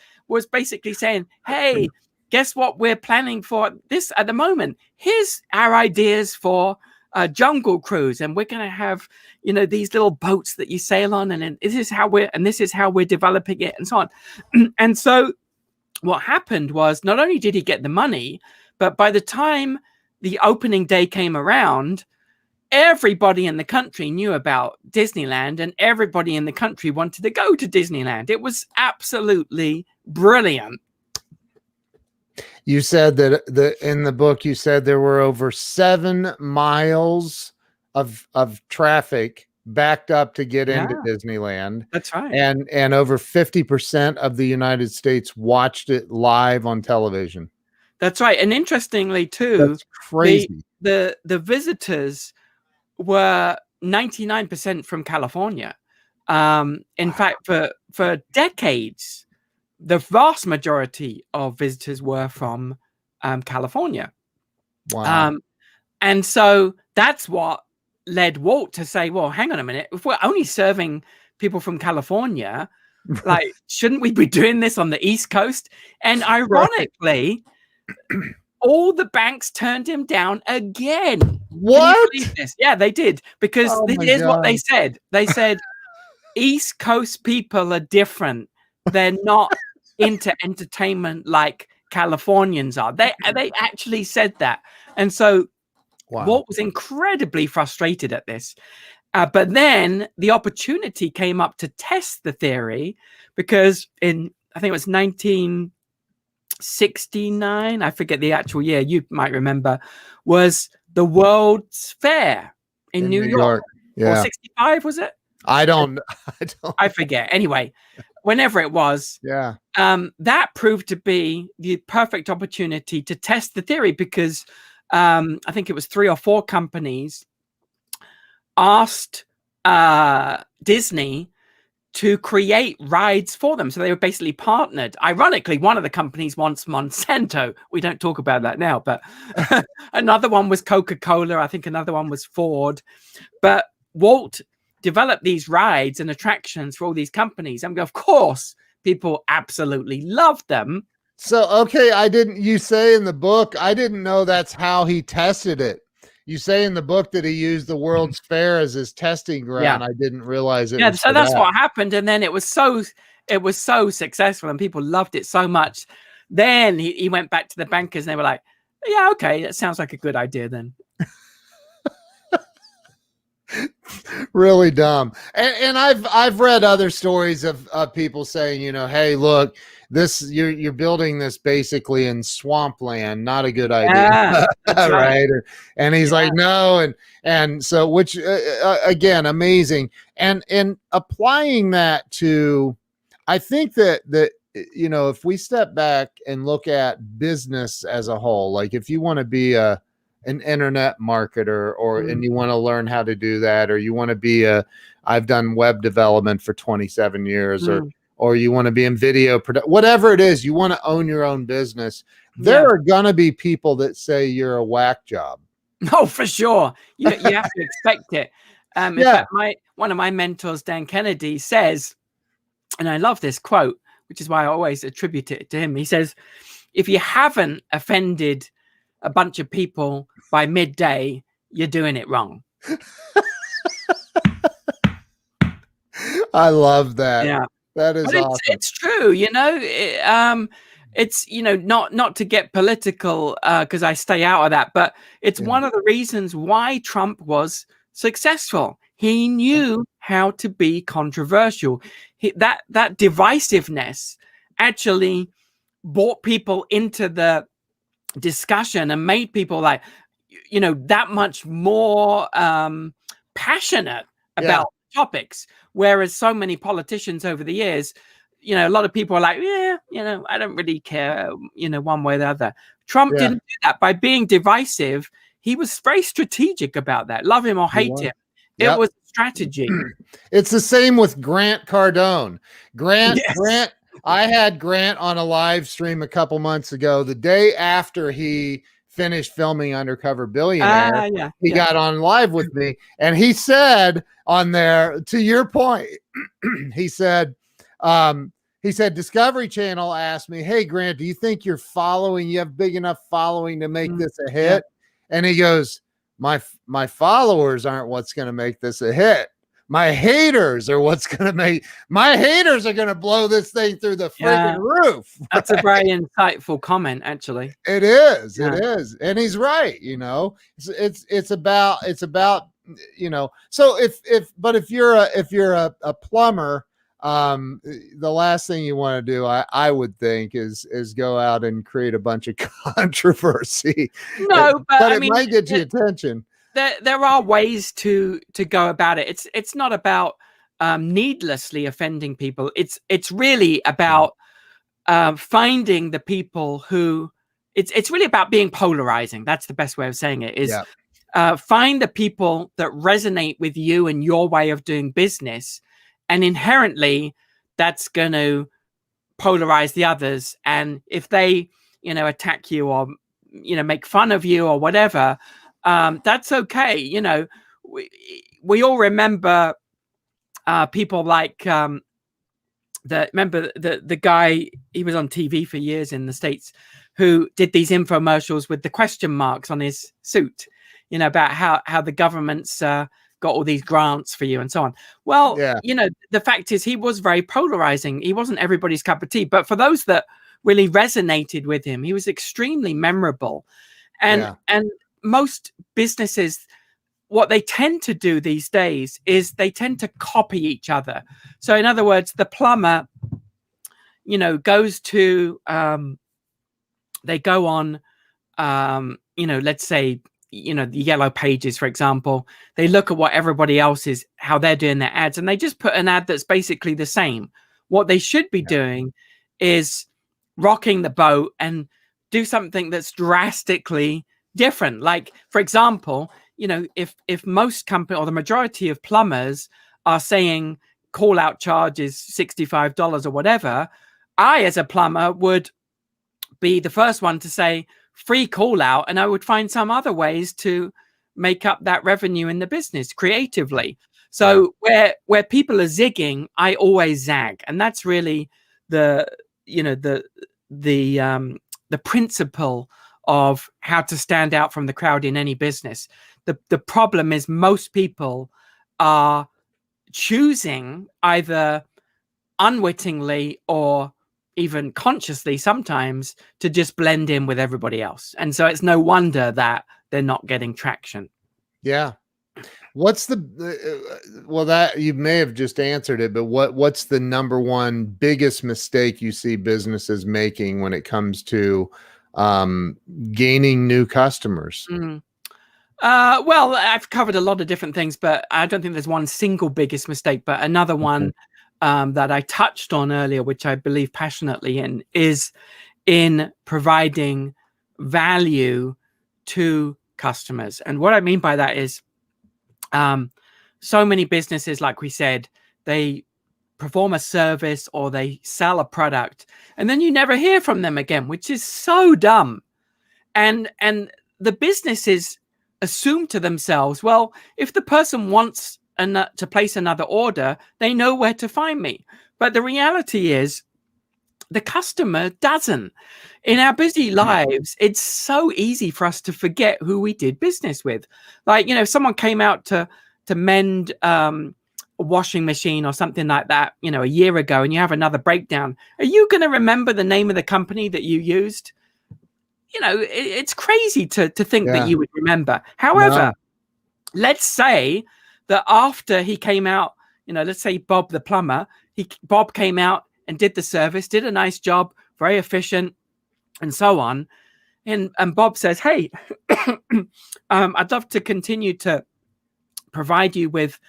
basically saying, hey, guess what we're planning for this at the moment? Here's our ideas for a jungle cruise, and we're going to have, you know, these little boats that you sail on, and this is how we're developing it, and so on. And so what happened was, not only did he get the money, but by the time the opening day came around, everybody in the country knew about Disneyland, and everybody in the country wanted to go to Disneyland. It was absolutely brilliant. You said that in the book, you said there were over 7 miles of traffic backed up to get into Disneyland. That's right. And over 50% of the United States watched it live on television. That's right. And interestingly too, that's crazy. The visitors were 99% from California. In fact, for decades, the vast majority of visitors were from California. Wow. And so that's what led Walt to say, well, hang on a minute, if we're only serving people from California, like, shouldn't we be doing this on the East Coast? And ironically, all the banks turned him down again. What? Can you believe this? Yeah, they did. Because here's what they said. They said, East Coast people are different. They're not into entertainment like Californians are. They actually said that. And so Walt was incredibly frustrated at this. But then the opportunity came up to test the theory, because in, I think it was 1969, I forget the actual year, you might remember, was the World's Fair in New York. Yeah. Or 65, was it? I forget. Anyway, whenever it was, that proved to be the perfect opportunity to test the theory, because I think it was 3 or 4 companies asked Disney to create rides for them. So they were basically partnered. Ironically, one of the companies wants Monsanto. We don't talk about that now, but another one was Coca-Cola. I think another one was Ford. But Walt developed these rides and attractions for all these companies. And of course, people absolutely loved them. So, okay, you say in the book, I didn't know that's how he tested it. You say in the book that he used the World's Fair as his testing ground. I didn't realize it. Yeah, so that's what happened. And then it was so successful and people loved it so much. Then he went back to the bankers and they were like, yeah, okay, that sounds like a good idea then. Really dumb. And I've read other stories of people saying, you know, hey, look, you're building this basically in swampland, not a good idea. Right. And he's like, no. And so, which again, amazing. And applying that to, I think that, you know, if we step back and look at business as a whole, like if you want to be an internet marketer, and you want to learn how to do that, or you want to be I've done web development for 27 years, or you want to be in video production, whatever it is, you want to own your own business. There are going to be people that say you're a whack job. Oh, for sure. You have to expect it. In fact, one of my mentors, Dan Kennedy, says, and I love this quote, which is why I always attribute it to him. He says, if you haven't offended a bunch of people by midday, you're doing it wrong. I love that. Yeah, that is awesome. It's true. You know, it's, you know, not to get political, because I stay out of that, but it's Yeah. one of the reasons why Trump was successful. He knew how to be controversial. That divisiveness actually brought people into the discussion and made people, like, you know, that much more passionate Yeah. about topics. Whereas so many politicians over the years, you know, a lot of people are like, yeah, you know, I don't really care, you know, one way or the other. Trump Yeah. didn't do that. By being divisive, he was very strategic about that. Love him or hate him, it Yep. was strategy. It's the same with Grant Cardone. Yes. I had Grant on a live stream a couple months ago, the day after he finished filming Undercover Billionaire. Yeah, He yeah. got on live with me, and he said on there, to your point, he said, Discovery Channel asked me, "Hey Grant, do you think you have big enough following to make this a Yeah. hit?" And he goes, my followers aren't what's going to make this a hit. My haters are what's going to make my haters are going to blow this thing through the freaking roof. That's a very insightful comment, actually. It is. Yeah. It is. And he's right. You know, it's about, you know, so if you're a plumber, the last thing you want to do, I would think, is go out and create a bunch of controversy. No, but I it mean, might get you attention. there are ways to go about it. It's not about needlessly offending people. It's really about finding the people who, it's really about being polarizing. That's the best way of saying it, is find the people that resonate with you and your way of doing business, and inherently that's going to polarize the others. And if they, you know, attack you or, you know, make fun of you or whatever, that's okay. You know, we all remember people like remember the guy, he was on TV for years in the States, who did these infomercials with the question marks on his suit, you know, about how the government's got all these grants for you and so on. Well, you know, the fact is, he was very polarizing. He wasn't everybody's cup of tea, but for those that really resonated with him, he was extremely memorable. And most businesses, what they tend to do these days is they tend to copy each other. So in other words, the plumber, you know, goes to, they go on, you know, let's say, you know, the Yellow Pages, for example. They look at what everybody else is, how they're doing their ads, and they just put an ad that's basically the same. What they should be doing is rocking the boat and do something that's drastically different. Like, for example, you know, if most company or the majority of plumbers are saying call out charges $65 or whatever, I, as a plumber, would be the first one to say free call out, and I would find some other ways to make up that revenue in the business creatively. So where people are zigging, I always zag, and that's really the, you know, the principle of how to stand out from the crowd in any business. The problem is most people are choosing, either unwittingly or even consciously sometimes, to just blend in with everybody else. And so it's no wonder that they're not getting traction. Yeah. What's the well, that you may have just answered it, but what's the number one biggest mistake you see businesses making when it comes to gaining new customers? Well, I've covered a lot of different things, but I don't think there's one single biggest mistake. But another one that I touched on earlier, which I believe passionately in, is in providing value to customers. And what I mean by that is, so many businesses, like we said, they perform a service or they sell a product, and then you never hear from them again, which is so dumb. And the businesses assume to themselves, well, if the person wants to place another order, they know where to find me. But the reality is, the customer doesn't. In our busy lives, it's so easy for us to forget who we did business with. Like, you know, if someone came out to mend a washing machine or something like that, you know, a year ago, and you have another breakdown, are you going to remember the name of the company that you used? You know, it's crazy to think that Yeah. you would remember. However, No. let's say that after he came out, you know, let's say Bob the plumber, Bob came out and did the service, did a nice job, very efficient, and so on. And Bob says, hey, I'd love to continue to provide you with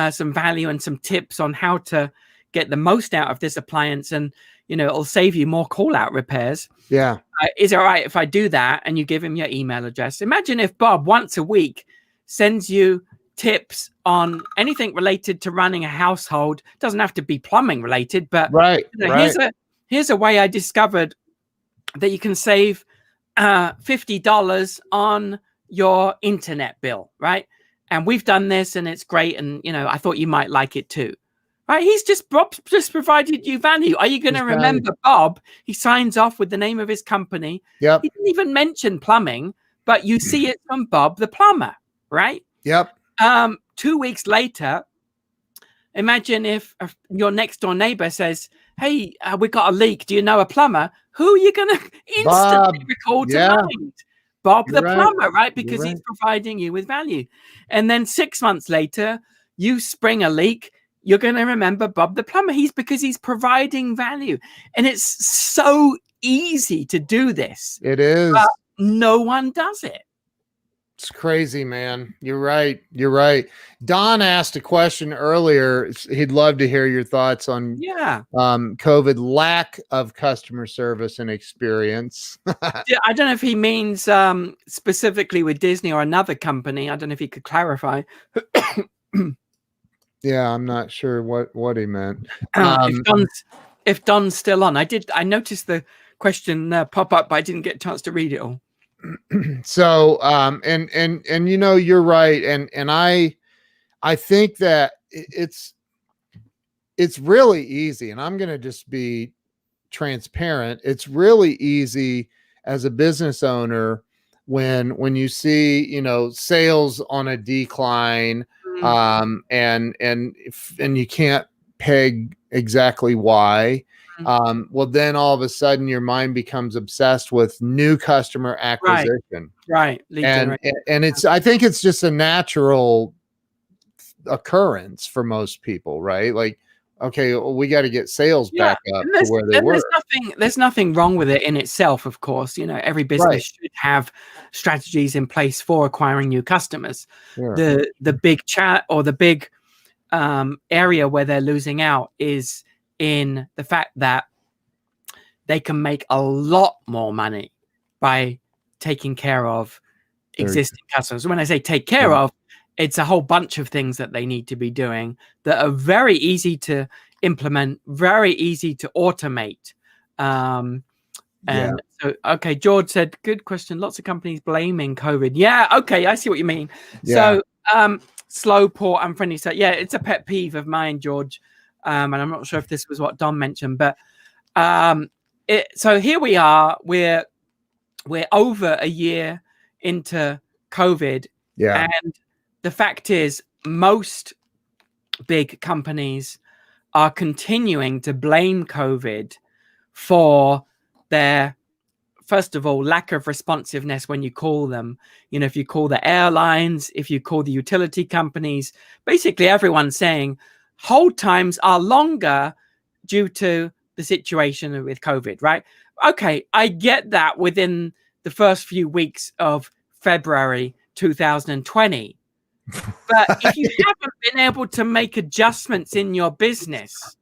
some value and some tips on how to get the most out of this appliance, and you know, it'll save you more call out repairs. Yeah. Is it all right if I do that? And you give him your email address. Imagine if Bob once a week sends you tips on anything related to running a household. Doesn't have to be plumbing related, but Right. you know, Right. here's a way I discovered that you can save $50 on your internet bill, right? And we've done this and it's great, and you know, I thought you might like it too. Right? Bob's just provided you value. Are you going to remember Bob? He signs off with the name of his company. Yep. He didn't even mention plumbing, but you see it from Bob the plumber, right? Yep. 2 weeks later, imagine if your next door neighbor says, hey, we got a leak. Do you know a plumber? Who are you going to instantly recall to mind? Bob the plumber, right? Because he's providing you with value. And then 6 months later, you spring a leak. You're going to remember Bob the plumber. Because he's providing value. And it's so easy to do this. It is. But no one does it. It's crazy, man. You're right. You're right. Don asked a question earlier. He'd love to hear your thoughts on COVID lack of customer service and experience. I don't know if he means specifically with Disney or another company. I don't know if he could clarify. Yeah, I'm not sure what he meant. If Don's still on, I noticed the question pop up, but I didn't get a chance to read it all. So and you know, you're right, and I think that it's really easy, and I'm going to just be transparent. It's really easy as a business owner when you see, you know, sales on a decline, and you can't peg exactly why. Well, then all of a sudden your mind becomes obsessed with new customer acquisition. Right. And I think it's just a natural occurrence for most people, right? Like, okay, well, we got to get sales back up to where they were. There's nothing wrong with it in itself, of course. You know, every business should have strategies in place for acquiring new customers. Sure. The big chat or the big area where they're losing out is in the fact that they can make a lot more money by taking care of existing customers. When I say take care of, it's a whole bunch of things that they need to be doing that are very easy to implement, very easy to automate. So, okay, George said, good question. Lots of companies blaming COVID. Yeah, okay, I see what you mean. Yeah. So, slow, poor, unfriendly. So, yeah, it's a pet peeve of mine, George. And I'm not sure if this was what Don mentioned, but so here we are. We're over a year into COVID. Yeah. And the fact is, most big companies are continuing to blame COVID for their, first of all, lack of responsiveness when you call them. You know, if you call the airlines, if you call the utility companies, basically everyone's saying hold times are longer due to the situation with COVID, right? Okay, I get that within the first few weeks of February 2020. But if you haven't been able to make adjustments in your business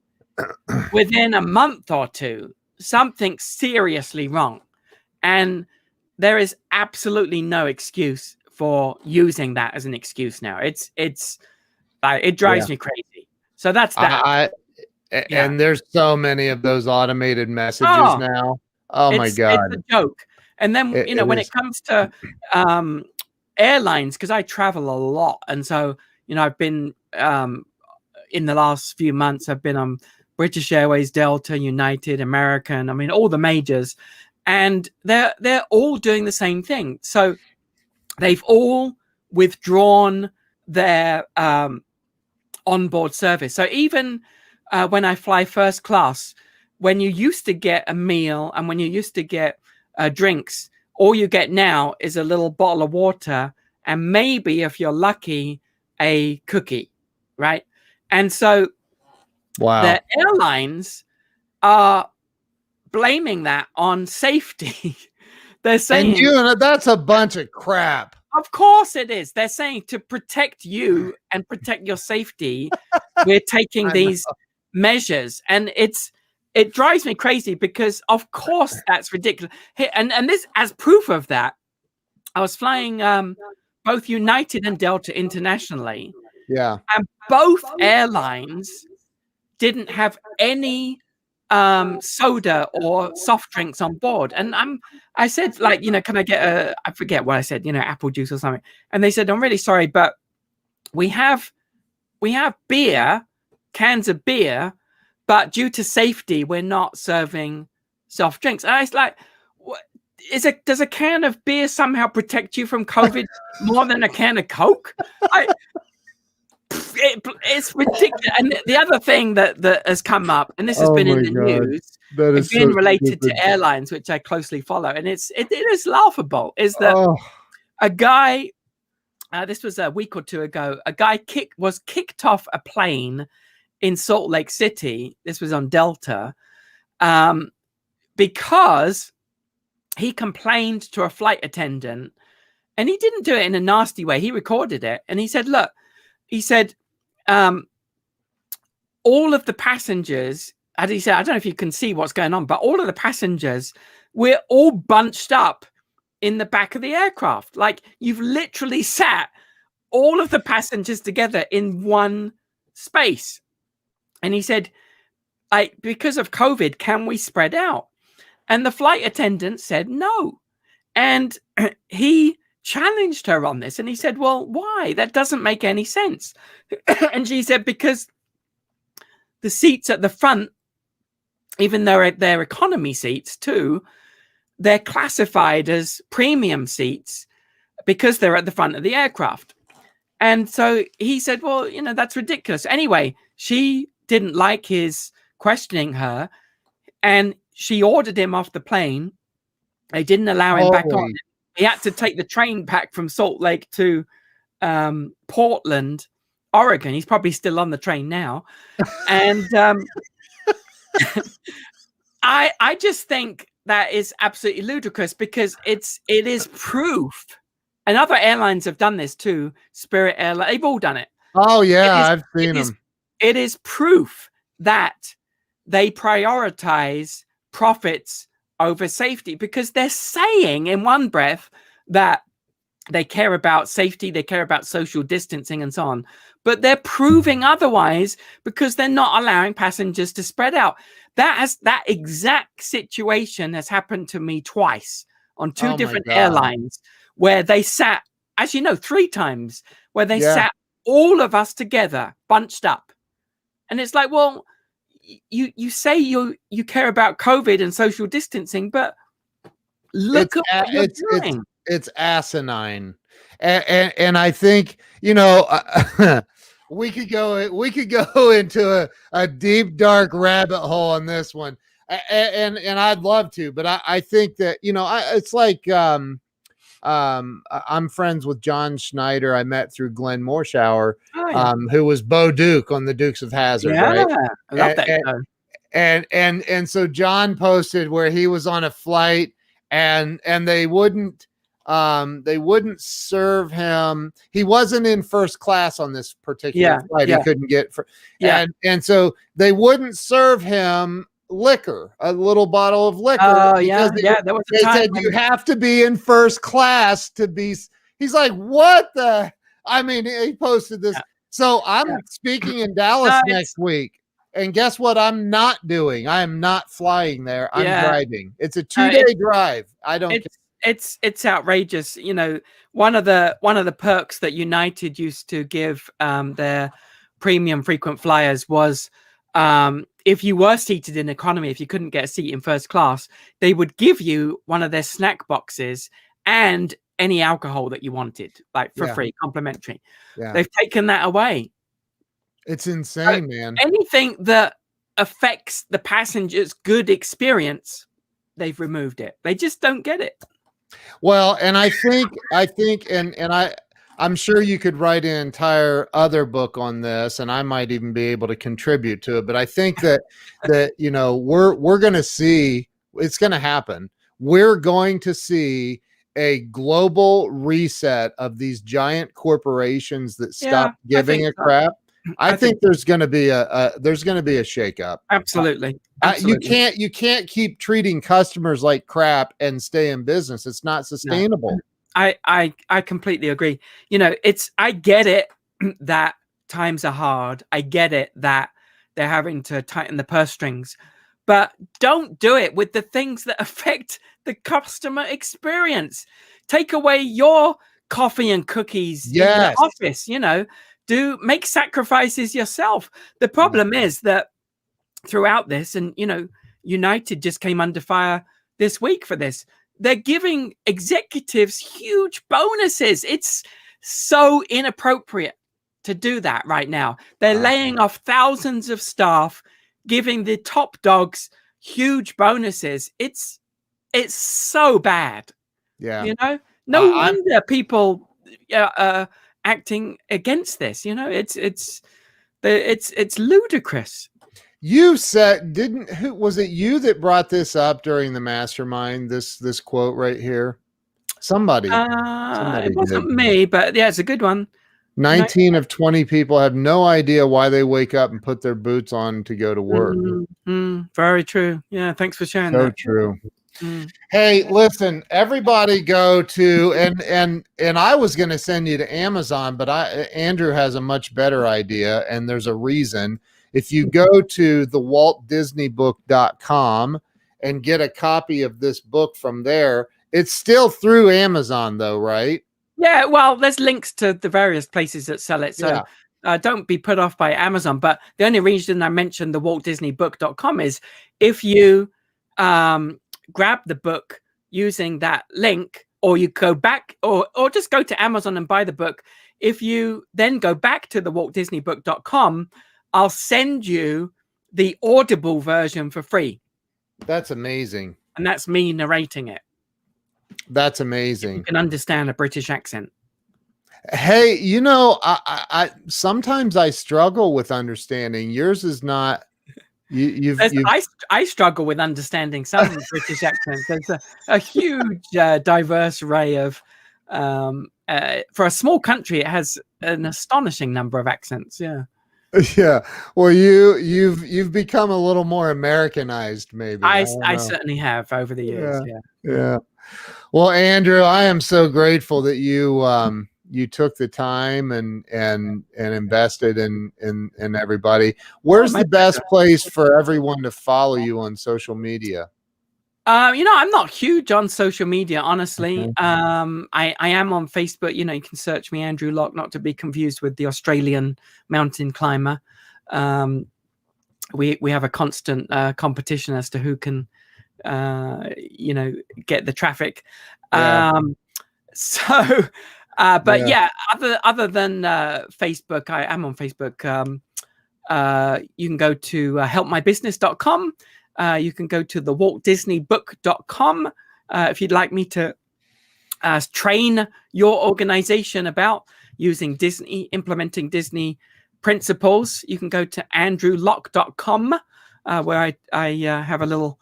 within a month or two, something's seriously wrong. And there is absolutely no excuse for using that as an excuse now. It drives me crazy. So that's that. And there's so many of those automated messages now. Oh my God. It's a joke. And then, you know, when it comes to airlines, because I travel a lot. And so, you know, I've been in the last few months, I've been on British Airways, Delta, United, American, I mean, all the majors. And they're all doing the same thing. So they've all withdrawn their onboard service. So even when I fly first class, when you used to get a meal and when you used to get drinks, all you get now is a little bottle of water and maybe, if you're lucky, a cookie, right? And so Wow. the airlines are blaming that on safety. They're saying, That's a bunch of crap. of course it is. They're saying to protect you and protect your safety, we're taking these measures. And it drives me crazy because of course that's ridiculous. And this, as proof of that, I was flying both United and Delta internationally. Yeah. And both airlines didn't have any soda or soft drinks on board. And I said, like, can I get I forget what I said, apple juice or something. And they said, I'm really sorry, but we have beer, cans of beer, but due to safety, we're not serving soft drinks. And I was like, what? Does a can of beer somehow protect you from COVID more than a can of Coke? It's ridiculous. And the other thing that has come up, and this has been in the news, again related to airlines, which I closely follow, and it is laughable, is that a guy, this was a week or two ago, a guy was kicked off a plane in Salt Lake City. This was on Delta, because he complained to a flight attendant, and he didn't do it in a nasty way. He recorded it, and he said, look, all of the passengers, as he said, I don't know if you can see what's going on, but all of the passengers, we're all bunched up in the back of the aircraft. Like, you've literally sat all of the passengers together in one space. And he said, like, because of COVID, can we spread out? And the flight attendant said no. And he challenged her on this, and he said, well, why? That doesn't make any sense. And she said, because the seats at the front, even though they're economy seats too, they're classified as premium seats because they're at the front of the aircraft. And so he said, well, that's ridiculous. Anyway, she didn't like his questioning her, and she ordered him off the plane. They didn't allow him back on. He had to take the train back from Salt Lake to Portland, Oregon. He's probably still on the train now. And I just think that is absolutely ludicrous, because it is proof. And other airlines have done this too. Spirit Airlines, they've all done it. Oh yeah, I've seen them. It is proof that they prioritize profits over safety, because they're saying in one breath that they care about safety, they care about social distancing and so on, but they're proving otherwise because they're not allowing passengers to spread out. That exact situation has happened to me twice on two different airlines, where they sat, as you know, 3 times, where they sat all of us together, bunched up. And it's like, well, you say you care about COVID and social distancing, but look at what you're doing. It's asinine. And I think, we could go into a deep, dark rabbit hole on this one. And I'd love to, but I think that, it's like, I'm friends with John Schneider. I met through Glenn Morshower, who was Bo Duke on the Dukes of Hazzard. Yeah, right? I love that. And so John posted where he was on a flight, and they wouldn't serve him. He wasn't in first class on this particular flight. He couldn't get and so they wouldn't serve him liquor, a little bottle of liquor. Oh yeah. There was a time said you have to be in first class to be. He's like, what the? I mean, he posted this. So I'm speaking in Dallas next week, and guess what? I'm not doing. I am not flying there. I'm driving. It's a 2-day drive. I don't. It's outrageous. One of the perks that United used to give their premium frequent flyers was, if you were seated in economy, if you couldn't get a seat in first class, they would give you one of their snack boxes and any alcohol that you wanted, like for free, complimentary. They've taken that away. It's insane, man. Anything that affects the passenger's good experience, they've removed it. They just don't get it. Well, and I think, I'm sure you could write an entire other book on this, and I might even be able to contribute to it. But I think that you know, we're going to see, it's going to happen. We're going to see a global reset of these giant corporations that stop giving a crap. I think there's going to be a shakeup. Absolutely. You can't keep treating customers like crap and stay in business. It's not sustainable. No. I completely agree. You know, I get it that times are hard. I get it that they're having to tighten the purse strings, but don't do it with the things that affect the customer experience. Take away your coffee and cookies in the office, you know, make sacrifices yourself. The problem is that throughout this, and you know, United just came under fire this week for this. They're giving executives huge bonuses. It's so inappropriate to do that right now. They're laying off thousands of staff, giving the top dogs huge bonuses. It's so bad. Yeah. You know, no wonder people acting against this. You know, it's ludicrous. You said, who was it, you that brought this up during the mastermind, this quote right here? Somebody it wasn't me, but yeah, it's a good one. 19 of 20 people have no idea why they wake up and put their boots on to go to work. Very true. Yeah, thanks for sharing that. So true. Hey, listen, everybody go to, and I was going to send you to Amazon, but Andrew has a much better idea, and there's a reason. If you go to the WaltDisneyBook.com and get a copy of this book from there, it's still through Amazon though, right? Yeah, well, there's links to the various places that sell it. So don't be put off by Amazon. But the only reason I mentioned the WaltDisneyBook.com is if you grab the book using that link, or you go back, or just go to Amazon and buy the book. If you then go back to the WaltDisneyBook.com, I'll send you the Audible version for free. That's amazing. And that's me narrating it. That's amazing. You can understand a British accent. Hey, you know, I sometimes I struggle with understanding. Yours is not. I struggle with understanding some British accents. There's a huge, diverse array of. For a small country, it has an astonishing number of accents. Yeah. Yeah. Well, you've become a little more Americanized, maybe. I certainly have over the years. Yeah. Well, Andrew, I am so grateful that you took the time and invested in everybody. Where's the best place for everyone to follow you on social media? You know, I'm not huge on social media, honestly. I am on Facebook. You know, you can search me, Andrew Locke, not to be confused with the Australian mountain climber. We have a constant competition as to who can, you know, get the traffic. But yeah, other than Facebook, I am on Facebook. You can go to helpmybusiness.com. You can go to the WaltDisneyBook.com if you'd like me to train your organization about using Disney, implementing Disney principles. You can go to andrewlocke.com where I have a little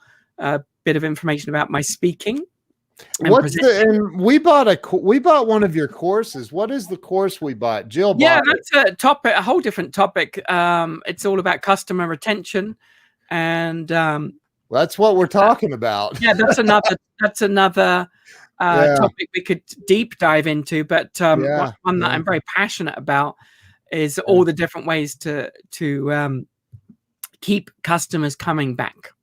bit of information about my speaking. We bought one of your courses. What is the course we bought? Jill bought that's a whole different topic. It's all about customer retention. And that's what we're talking about. Yeah, that's another topic we could deep dive into. But one that I'm very passionate about is all the different ways to keep customers coming back.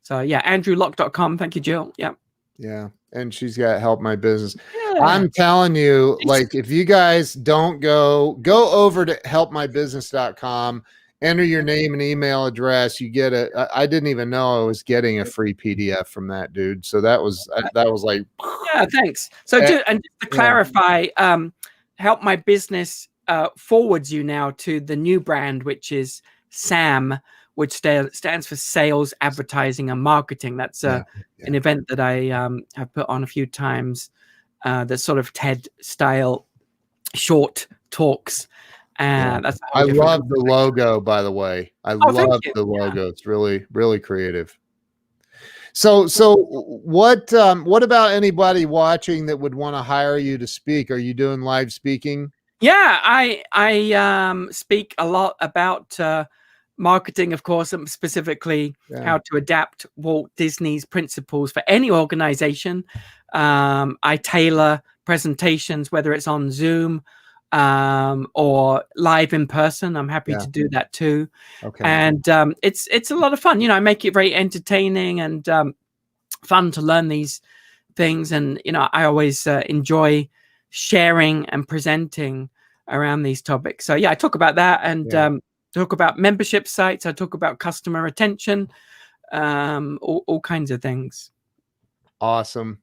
So yeah, andrewlocke.com. Thank you, Jill. Yeah. Yeah. And she's got Help My Business. Yeah. I'm telling you, like, if you guys don't go over to helpmybusiness.com, enter your name and email address. You get I didn't even know I was getting a free PDF from that dude. So that was like, yeah, thanks. So just to clarify, Help My Business forwards you now to the new brand, which is SAM, which stands for Sales, Advertising, and Marketing. That's an event that I have put on a few times. That's sort of TED style short talks. And that's I love the logo, by the way. I love the logo. It's really, really creative. So what about anybody watching that would want to hire you to speak? Are you doing live speaking? Yeah, I speak a lot about marketing, of course, and specifically how to adapt Walt Disney's principles for any organization. I tailor presentations, whether it's on Zoom or live in person. I'm happy to do that too. And it's a lot of fun. I make it very entertaining and fun to learn these things. And I always enjoy sharing and presenting around these topics. So yeah, I talk about that and talk about membership sites. I talk about customer retention, all kinds of things. Awesome.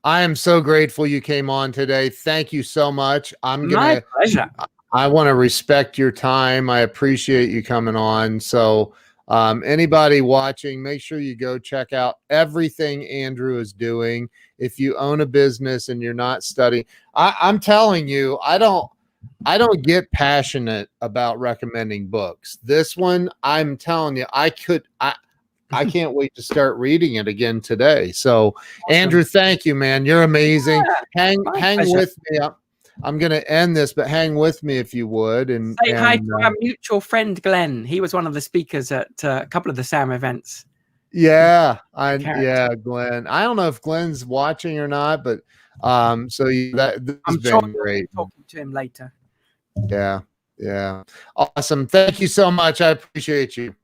I am so grateful you came on today. Thank you so much. My pleasure. I want to respect your time. I appreciate you coming on. So anybody watching, make sure you go check out everything Andrew is doing. If you own a business and you're not studying, I'm telling you, I don't get passionate about recommending books. This one, I'm telling you, I can't wait to start reading it again today. So Andrew, thank you, man. You're amazing. Hang with me. I'm going to end this, but hang with me if you would. And say hi to our mutual friend, Glenn. He was one of the speakers at a couple of the SAM events. Yeah, Glenn. I don't know if Glenn's watching or not, but so this has been great. Talking to him later. Yeah. Awesome. Thank you so much. I appreciate you.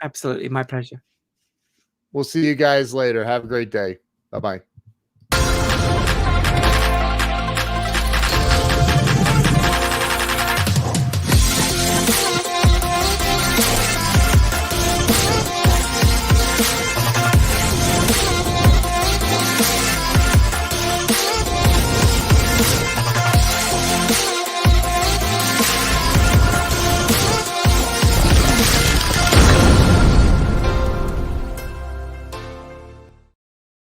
Absolutely. My pleasure. We'll see you guys later. Have a great day. Bye-bye.